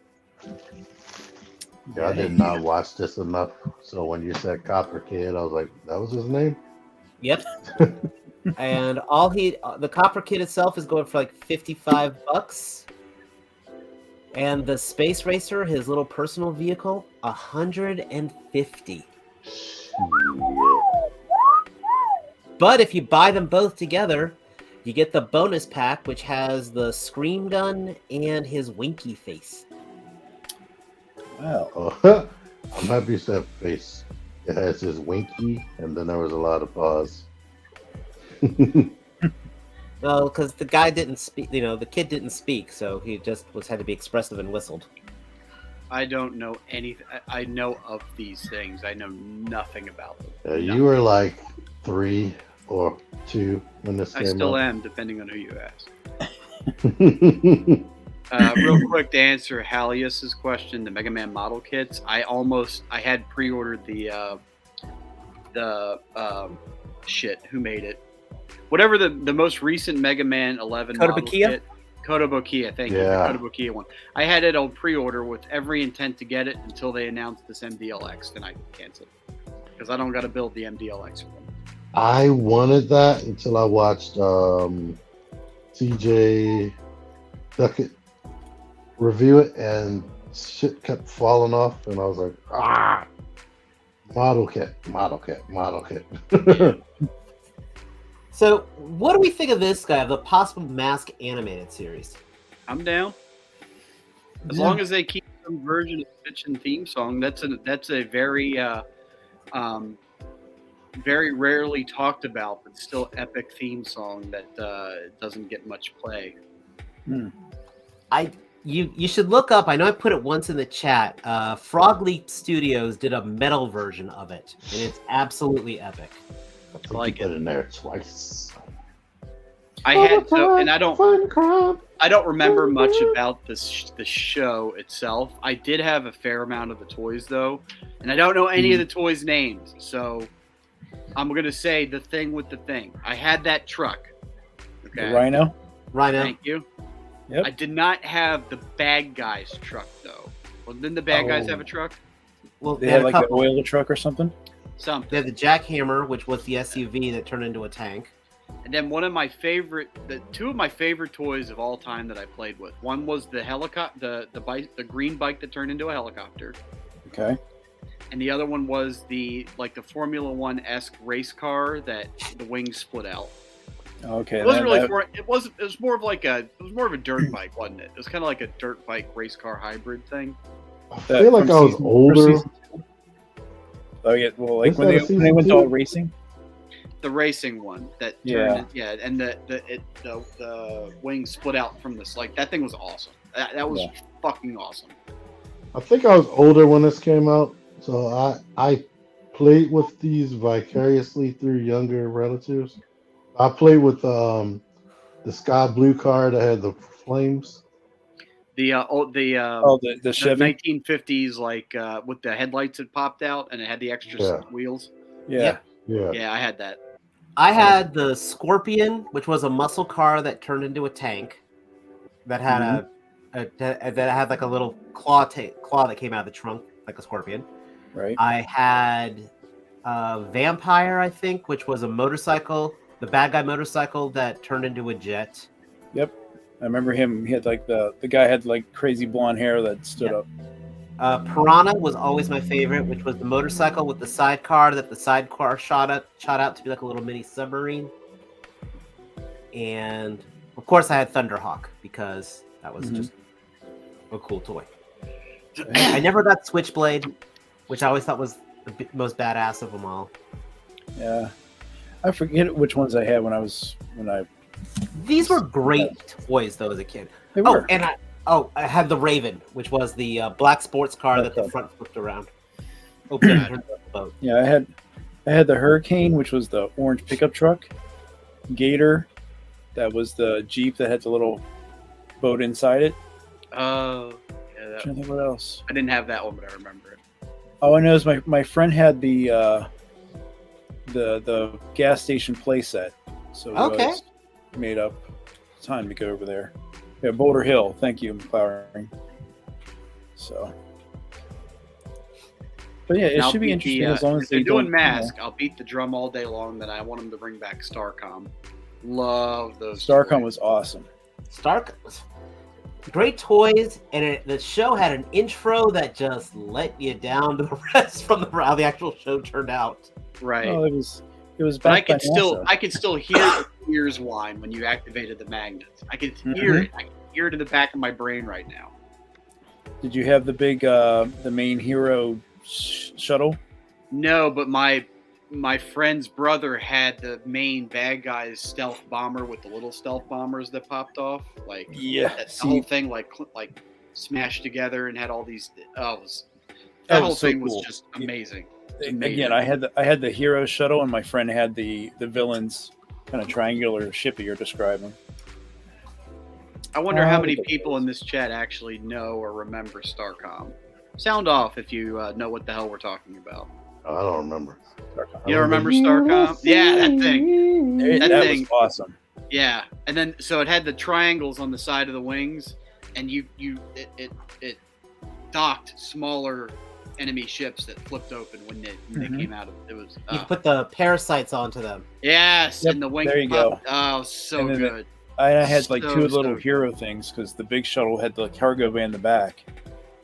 Yeah, I did not watch this enough. So when you said Copper Kid, I was like, that was his name? Yep. And the Copper Kid itself is going for like $55. And the Space Racer, his little personal vehicle, $150. But if you buy them both together, you get the bonus pack, which has the Scream Gun and his Winky face. Wow. Oh, I'm happy you said face. It has his Winky, and then there was a lot of pause. Well, because the guy didn't speak, the kid didn't speak, so he just had to be expressive and whistled. I don't know anything. I know of these things. I know nothing about them. You were like 3 or 2 when this came I still up. am, depending on who you ask. Real quick to answer Halius's question, the Mega Man model kits. I had pre-ordered the who made it? Whatever the most recent Mega Man 11 model kit. Kotobukiya, thank you. The Kotobukiya one. I had it on pre-order with every intent to get it until they announced this MDLX. Then I canceled because I don't got to build the MDLX for them. I wanted that until I watched TJ Duckett review it, and shit kept falling off, and I was like, model kit. So, what do we think of this guy, of the possible Mask animated series? I'm down. As long as they keep some version of Pitch and theme song, that's a very very rarely talked about, but still epic theme song that doesn't get much play. You should look up. I know I put it once in the chat. Frog Leap Studios did a metal version of it, and it's absolutely epic. I think like you put it in there twice. I had so, and I don't remember much about the show itself. I did have a fair amount of the toys though, and I don't know any of the toys' names. So I'm gonna say the thing with the thing. I had that truck. Okay. The Rhino. Rhino. Thank you. Yep. I did not have the bad guys truck though. Well, didn't the bad guys have a truck? Well, They had a like the couple. oil truck or something. They Something. had the Jackhammer, which was the SUV that turned into a tank. And then two of my favorite toys of all time that I played with. One was the helicopter, the bike, the green bike that turned into a helicopter, Okay. and the other one was the Formula One-esque race car that the wings split out. Okay. It wasn't really it was more of a dirt bike, wasn't it? It was kind of like a dirt bike race car hybrid thing. I feel like I was older. Oh yeah. Well, like Was when that a they went season all two? racing. The racing one that Yeah. and the wings split out from this. Like that thing was awesome. That was fucking awesome. I think I was older when this came out, so I played with these vicariously through younger relatives. I played with the sky blue car that had the flames. The The Chevy. 1950s with the headlights that popped out and it had the extra wheels. Yeah. Yep. Yeah. Yeah, I had that. I had the Scorpion, which was a muscle car that turned into a tank. That had that had like a little claw that came out of the trunk, like a scorpion. Right. I had Vampire, I think, which was a motorcycle, the bad guy motorcycle that turned into a jet. Yep. I remember him. He had like the guy had like crazy blonde hair that stood up. Piranha was always my favorite, which was the motorcycle with the sidecar that the sidecar shot out to be like a little mini submarine. And of course, I had Thunderhawk because that was just a cool toy. I never got Switchblade, which I always thought was the most badass of them all. Yeah. I forget which ones I had when I. These were great toys though as a kid. They were. I had the Raven, which was the black sports car that the front flipped around. Open and turned the boat. Yeah, I had the Hurricane, which was the orange pickup truck. Gator, that was the Jeep that had the little boat inside it. Oh, yeah. I'm trying to think what else. I didn't have that one, but I remember it. All I know is my friend had the gas station playset, so it was made up. Time to go over there. Yeah, Boulder Hill. Thank you, McLaren. So, but yeah, it should be interesting as long as they're doing don't, Mask. I'll beat the drum all day long. That I want them to bring back Starcom. Love those. Starcom was awesome. Great toys, and the show had an intro that just let you down to the rest from how the actual show turned out. Right. Oh, it was. But I could still hear the ears whine when you activated the magnets. I could hear it. I can hear it in the back of my brain right now. Did you have the big, the main hero shuttle? No, but my friend's brother had the main bad guy's stealth bomber with the little stealth bombers that popped off. Like the whole thing like smashed together and had all these. That whole thing was just amazing. Again, I had the hero shuttle, and my friend had the villain's kind of triangular ship that you're describing. I wonder how many people in this chat actually know or remember Starcom. Sound off if you know what the hell we're talking about. I don't remember. You don't remember Starcom? Yeah, that thing. That thing was awesome. Yeah, and then so it had the triangles on the side of the wings, and it docked smaller enemy ships that flipped open when they came out of it. Was you could put the parasites onto them. Yes, and the wing. There you go. Oh, so good. I had like two little hero things because the big shuttle had the cargo van in the back.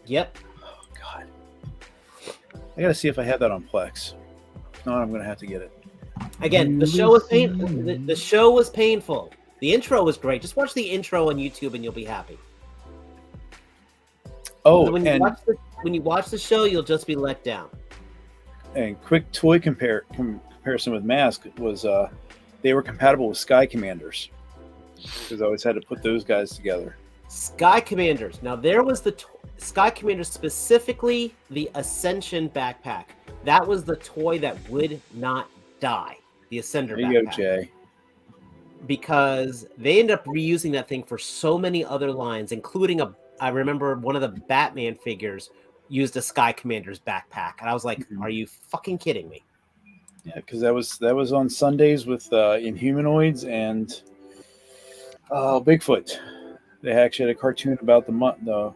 Yep. Oh God, I gotta see if I have that on Plex. No, I'm gonna have to get it. Again, the show was painful. The show was painful. The intro was great. Just watch the intro on YouTube and you'll be happy. Oh, when you watch the show, you'll just be let down. And quick toy comparison with Mask was they were compatible with Sky Commanders because I always had to put those guys together. Sky Commanders. Now there was the Sky Commanders, specifically the Ascension backpack. That was the toy that would not die. The Ascender There you backpack. go, Jay. Because they end up reusing that thing for so many other lines, including I remember one of the Batman figures used a Sky Commanders backpack, and I was like, "Are you fucking kidding me?" Yeah, because that was on Sundays with Inhumanoids and Bigfoot. They actually had a cartoon about the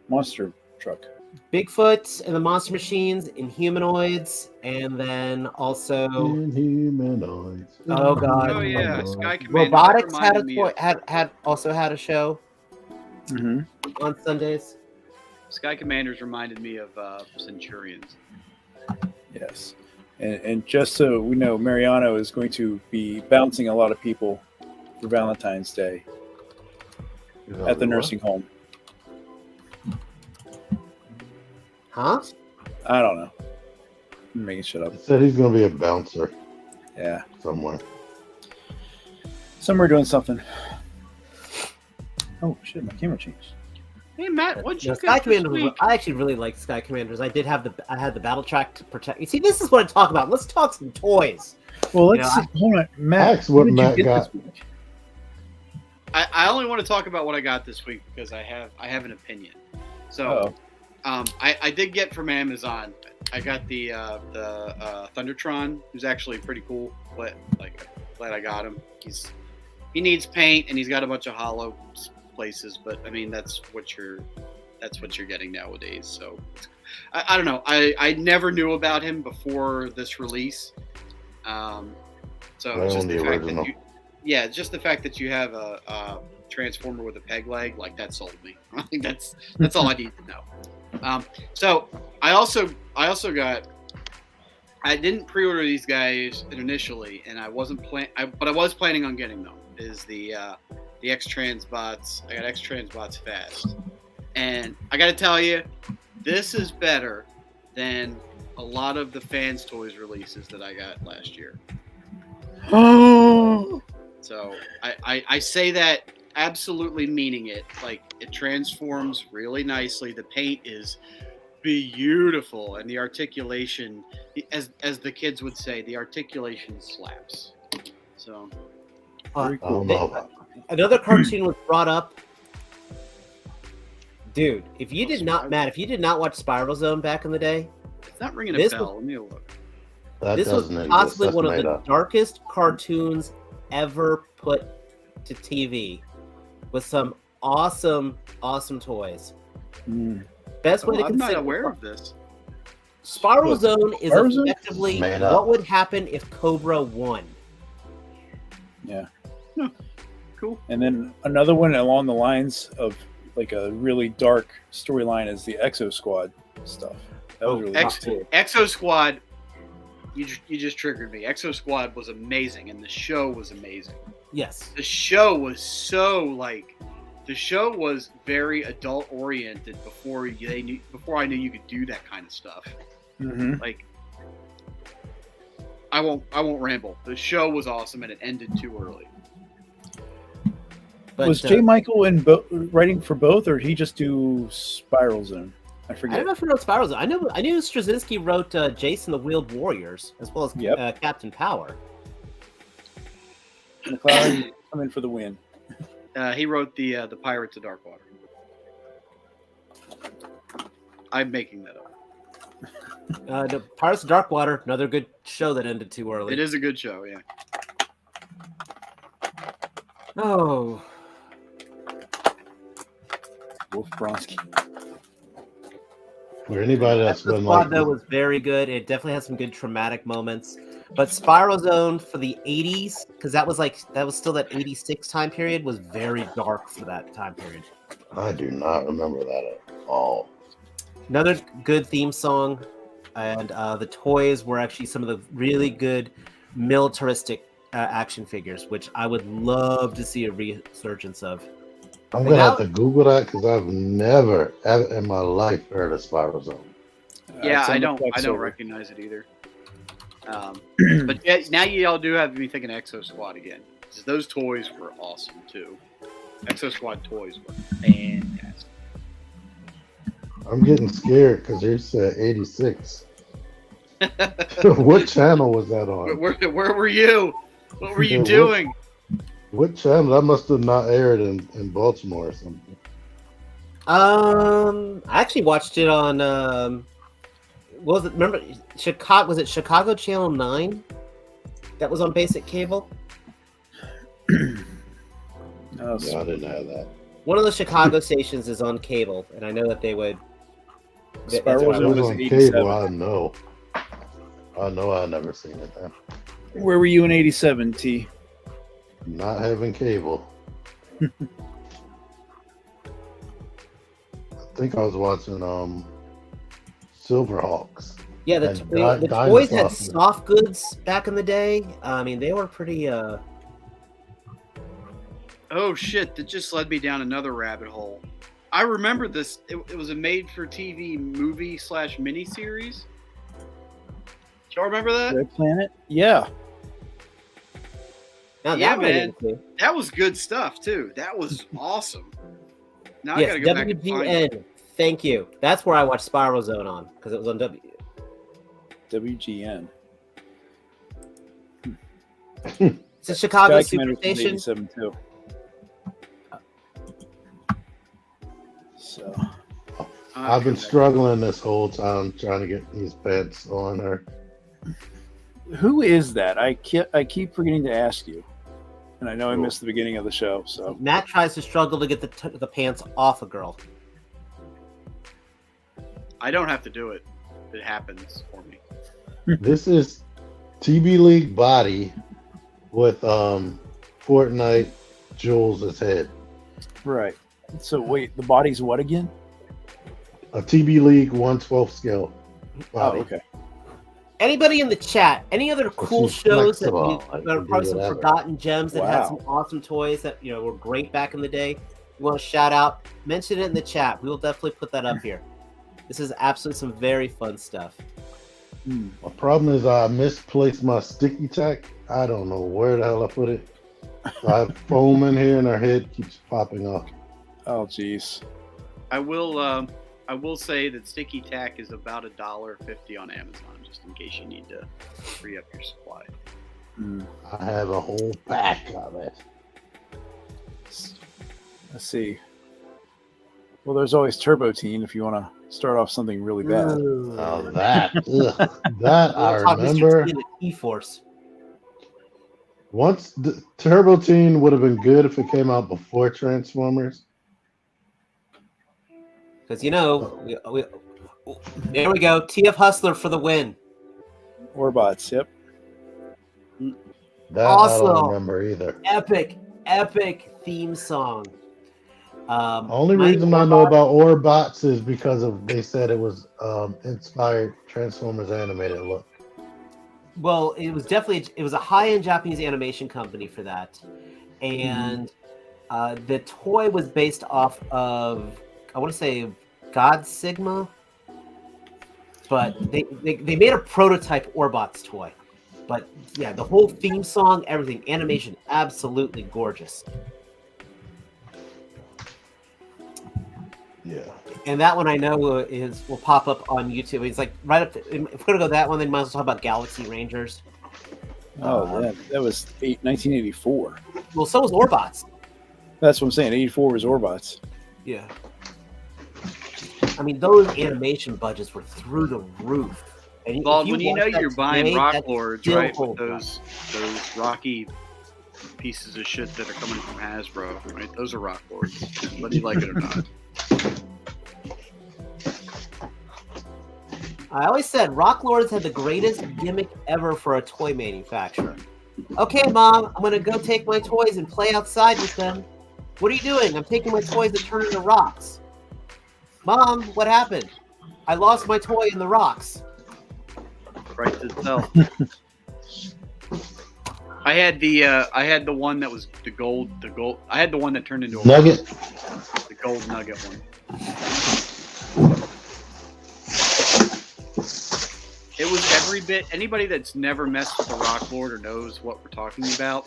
monster truck. Bigfoot and the Monster Machines, Inhumanoids, and then also Inhumanoids. Oh, God. Oh yeah, Sky Commanders. Robotics that had a reminded me toy, of- had a show Mm-hmm. on Sundays. Sky Commanders reminded me of Centurions. Yes, and just so we know, Mariano is going to be bouncing a lot of people for Valentine's Day at the nursing home. Huh? I don't know. I'm making shit up. He said he's going to be a bouncer Yeah, somewhere. somewhere doing something. Oh shit! My camera changed. Hey Matt, what'd you No, get Sky this Commanders. week? I actually really liked Sky Commanders. I had the battle track to protect. You see, this is what I talk about. Let's talk some toys. Well, You let's know, hold on, Matt. Ask what did you Matt get got. this week? I only want to talk about what I got this week because I have an opinion. So, I did get from Amazon. I got the Thundertron, who's actually pretty cool. But glad I got him. He needs paint and he's got a bunch of hollow places. But I mean that's what you're getting nowadays. So I don't know. I never knew about him before this release. So I it's just own the the fact original. that just the fact that you have a Transformer with a peg leg, like that sold me. I think that's all I need to know. So I also got. I didn't pre-order these guys initially, and I wasn't but I was planning on getting them. Is the X-Transbots? I got X-Transbots Fast, and I got to tell you, this is better than a lot of the Fans Toys releases that I got last year. So I say that absolutely meaning it. Like, it transforms really nicely. The paint is beautiful, and the articulation, as the kids would say, the articulation slaps. So Very I don't cool. know about Another cartoon was brought up. Dude, if you did not watch Spiral Zone back in the day, it's not ringing This a bell. Let me look. that. this was Doesn't exist. possibly That's one of made the up. darkest cartoons ever put to TV, with some awesome toys. Mm. Best way to I'm not consider aware of this. Spiral What? Zone is Spiral Zone? effectively Made what up. would happen if Cobra won. Yeah. Cool. And then another one along the lines of like a really dark storyline is the Exo Squad stuff. That was really cool. Exo Squad. You just triggered me. Exo Squad was amazing, and the show was amazing. Yes. The show was very adult oriented before I knew you could do that kind of stuff. Mm-hmm. Like, I won't ramble. The show was awesome, and it ended too early. But, Was J. Michael writing for both, or did he just do Spiral Zone? I I forget. don't know if he wrote Spiral Zone. I knew Straczynski wrote Jason the Wheeled Warriors, as well as Yep. Captain Power. McLeod come in for the win. He wrote the Pirates of Darkwater. I'm making that up. The Pirates of Darkwater, another good show that ended too early. It is a good show, yeah. Oh, Wolf Bronski. For anybody that's the been squad like, though was very good. It definitely has some good traumatic moments. But Spiral Zone for the 80s, because that was still that 86 time period, was very dark for that time period. I do not remember that at all. Another good theme song, and the toys were actually some of the really good militaristic action figures, which I would love to see a resurgence of. I'm But gonna now- have to Google that because I've never ever in my life heard of Spiral Zone. Yeah, It's on I the don't Flexover. recognize it either. But now you all do have me thinking Exo Squad again. 'Cause those toys were awesome too. Exo Squad toys were fantastic. I'm getting scared because you said 86. What channel was that on? Where were you? What were you Yeah, doing? What channel? That must have not aired in Baltimore or something. I actually watched it on what was it? Remember Chicago? Was it Chicago Channel 9? That was on basic cable. Oh, Yeah, I didn't have that. One of the Chicago stations is on cable, and I know that they would. That's Spiral why I It Zone was was on 87. cable. I know. I've never seen it then. Where were you in 87, T? Not having cable. I think I was watching Silverhawks. Yeah, And the toys had Dinosaur. soft goods back in the day. I mean, they were pretty. Oh shit! That just led me down another rabbit hole. I remember this. It was a made-for-TV movie / miniseries. Y'all remember that? Red Planet? Yeah. Now Yeah, that one I man. didn't see. That was good stuff too. That was awesome. Now Yes, I gotta go back and find it. WGN. Thank you. That's where I watched Spiral Zone on because it was on W. WGN. It's a Chicago Sky super Commander was station. 87 too. So I've been struggling this whole time trying to get these pants on her. who is that? I keep forgetting to ask you. And I know I Cool. missed the beginning of the show, so Matt tries to struggle to get the pants off a girl. I don't have to do it. It happens for me. This is TB League body with Fortnite Jules' head. right. So wait, the body's what again? A TB League 1/12 scale body. Oh, okay. Anybody in the chat? Any other cool she's shows that flexible. are probably some Whatever. forgotten gems that had Wow. some awesome toys that were great back in the day? You want to shout out? Mention it in the chat. We will definitely put that up here. This is absolutely some very fun stuff. Hmm. My problem is I misplaced my sticky tack. I don't know where the hell I put it. So I have foam in here and her head keeps popping off. Oh, jeez. I will say that sticky tack is about $1.50 on Amazon, just in case you need to free up your supply. Hmm. I have a whole pack of it. Let's see. Well, there's always Turbo Teen if you want to start off something really bad. Oh, that. Ugh. That I We'll talk Mr. remember. T and the T-Force. Once the Turbo Teen would have been good if it came out before Transformers. Because there we go. TF Hustler for the win. Orbots, yep. That I Also, don't remember either. Epic theme song. Only Mighty reason I know Orbots- about Orbots is because they said it was inspired Transformers animated look. Well, it was a high-end Japanese animation company for that, and the toy was based off of, I want to say, God Sigma, but they made a prototype Orbots toy. But yeah, the whole theme song, everything, animation, absolutely gorgeous. Yeah. And that one I know will pop up on YouTube. It's like right up. If we're gonna go that one, then might as well talk about Galaxy Rangers. Oh, that was 1984. Well, so was Orbots. That's what I'm saying. 84 was Orbots. Yeah. I mean, those animation budgets were through the roof. And Well, if when you watch know that you're buying today, Rock that Lords, still right, with holds up. those rocky pieces of shit that are coming from Hasbro, right? Those are Rock Lords, whether you like it or not. I always said Rock Lords had the greatest gimmick ever for a toy manufacturer. Okay, Mom, I'm gonna go take my toys and play outside with them. What are you doing? I'm taking my toys to turn into rocks. Mom, what happened? I lost my toy in the rocks. Right to itself. I had the one that was the gold. I had the one that turned into a Nugget. the gold nugget one. It was every bit. Anybody that's never messed with a Rock Lord or knows what we're talking about,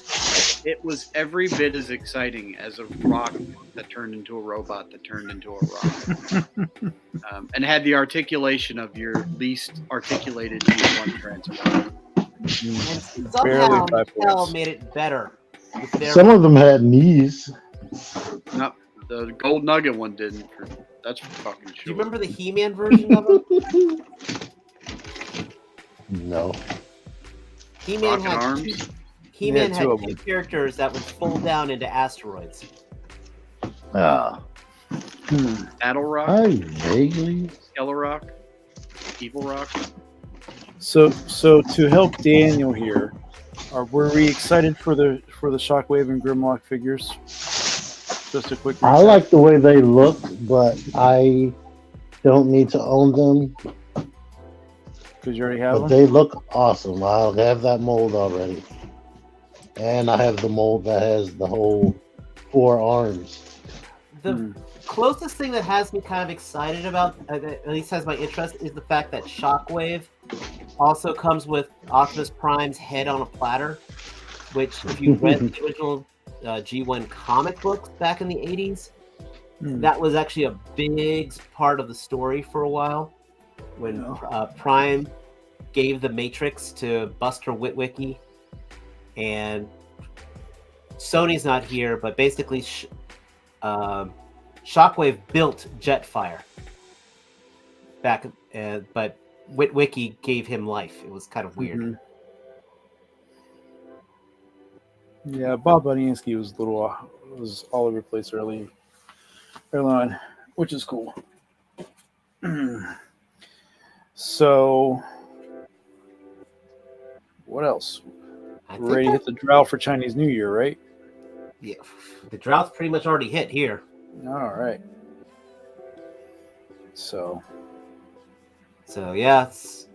It was every bit as exciting as a rock that turned into a robot that turned into a rock. And had the articulation of your least articulated G1 transformer. And somehow Barely 5 Mattel points. made it better. with their- Some of them had knees. No, the gold nugget one didn't. That's fucking Do you sure. remember the He-Man version of it? No. He-Man Rocket had arms? He-Man Yeah, had two of two them. characters that would fold down into asteroids. Ah. Battle Rock? I vaguely. Yellow Rock? Evil Rock? So to help Daniel here, were we excited for the Shockwave and Grimlock figures? Just a quick. I recap. like the way they look, but I don't need to own them. because you already have But them. they look awesome. I have that mold already. And I have the mold that has the whole 4 arms. The closest thing that has me kind of excited about, at least has my interest, is the fact that Shockwave also comes with Optimus Prime's head on a platter, which if you read the original G1 comic books back in the 80s, that was actually a big part of the story for a while. When Prime gave the Matrix to Buster Witwicky, and Sony's not here, but basically Shockwave built Jetfire back, but Witwicky gave him life. It was kind of weird. Yeah, Bob Budiansky was was all over the place early on, which is cool. So, what else? I We're ready to think hit the drought for Chinese New Year, right? yeah, the drought's pretty much already hit here. All right. So, Yeah, it's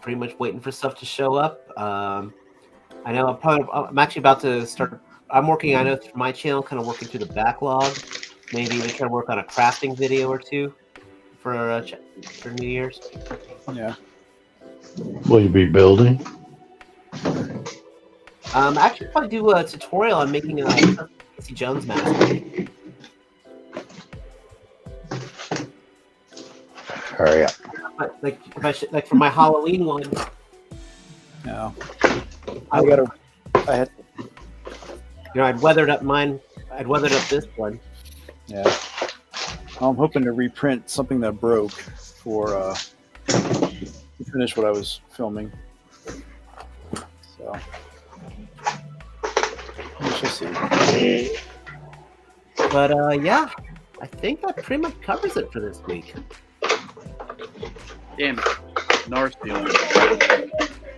pretty much waiting for stuff to show up. I know I'm actually about to start. I'm working. I know through my channel, kind of working through the backlog. Maybe even try to work on a crafting video or two for New Year's. yeah. Will you be building? Actually, probably do a tutorial on making a Casey Jones mask. Hurry up. But if I should, for my Halloween one, No. I had. I'd weathered up mine. I'd weathered up this one. Yeah. I'm hoping to reprint something that broke to finish what I was filming. So, we shall see. But yeah, I think that pretty much covers it for this week. Damn it. Narsteel.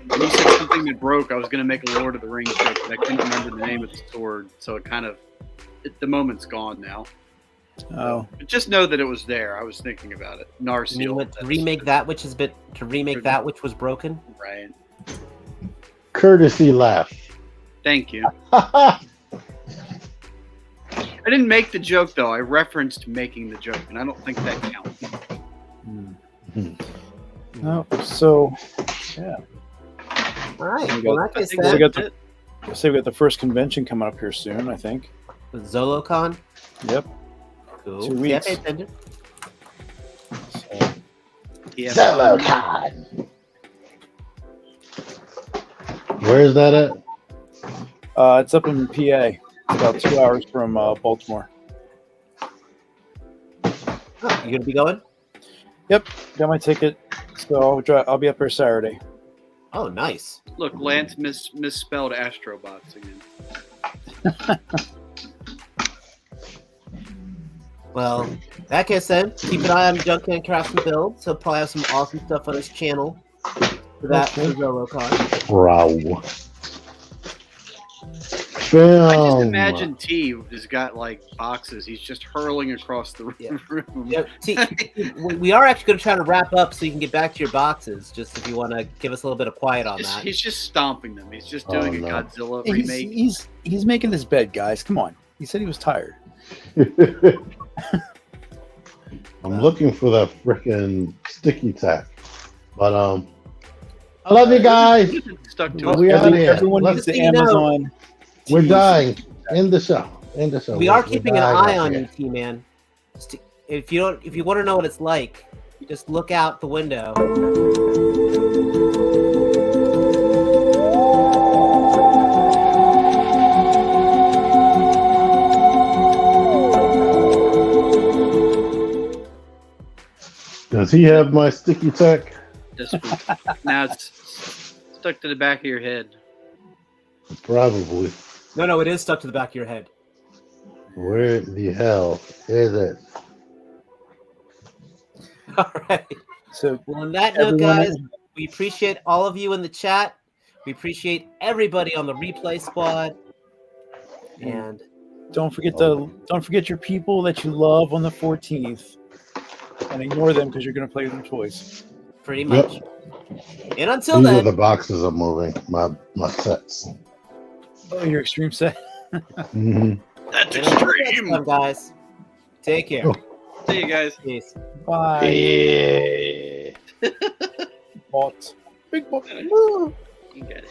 When you said something that broke, I was going to make a Lord of the Rings joke, but I couldn't remember the name of the sword, so the moment's gone now. Oh, But just know that it was there. I was thinking about it. You mean Narsteel. to remake that which that which was broken. Right. Courtesy laugh. Thank you. I didn't make the joke, though. I referenced making the joke, and I don't think that counts. no. So, yeah. All right. We Well, got- like I I think said, we got that's the- it. Say we got the first convention coming up here soon, I think. ZoloCon. Yep. Cool. 2 weeks. Yeah, pay attention. So, Yeah. ZoloCon. Where is that at? it's up in PA. It's about 2 hours from Baltimore. Oh, you gonna be going? Yep, got my ticket. So I'll be up here Saturday. Oh, nice. Look, Lance misspelled Astrobots again. Well, like I said, keep an eye on Junkman Crafts and Builds. He'll probably have some awesome stuff on his channel for that for ZoloCon. Bro. I Film. just imagine T has got like boxes. He's just hurling across the Yeah. room. Yeah, see, we are actually going to try to wrap up so you can get back to your boxes. Just if you want to give us a little bit of quiet on that. He's just stomping them. He's just doing Oh, a no. Godzilla He's, remake. he's making his bed, guys. Come on. He said he was tired. I'm looking for that freaking sticky tack. But I love you guys. Stuck to Well, it. we out here. Everyone Let's needs the see, you know- Amazon. We're Tease. dying. In the show. In the show. We are We're keeping an dying eye out on here. you, T-Man. If you want to know what it's like, just look out the window. Does he have my sticky tack? This week. Now it's stuck to the back of your head. Probably. No, it is stuck to the back of your head. Where the hell is it? All right. So Well, on that note, everyone, guys, we appreciate all of you in the chat. We appreciate everybody on the replay squad. And don't forget your people that you love on the 14th, and ignore them because you're going to play with them twice. pretty much. And until These are then, the boxes I'm moving. My sets. Oh, your extreme set. Mm-hmm. That's and until next extreme. time, guys, take care. Oh. See you guys. Peace. Bye. Yeah. Bot. Big bot. You got it.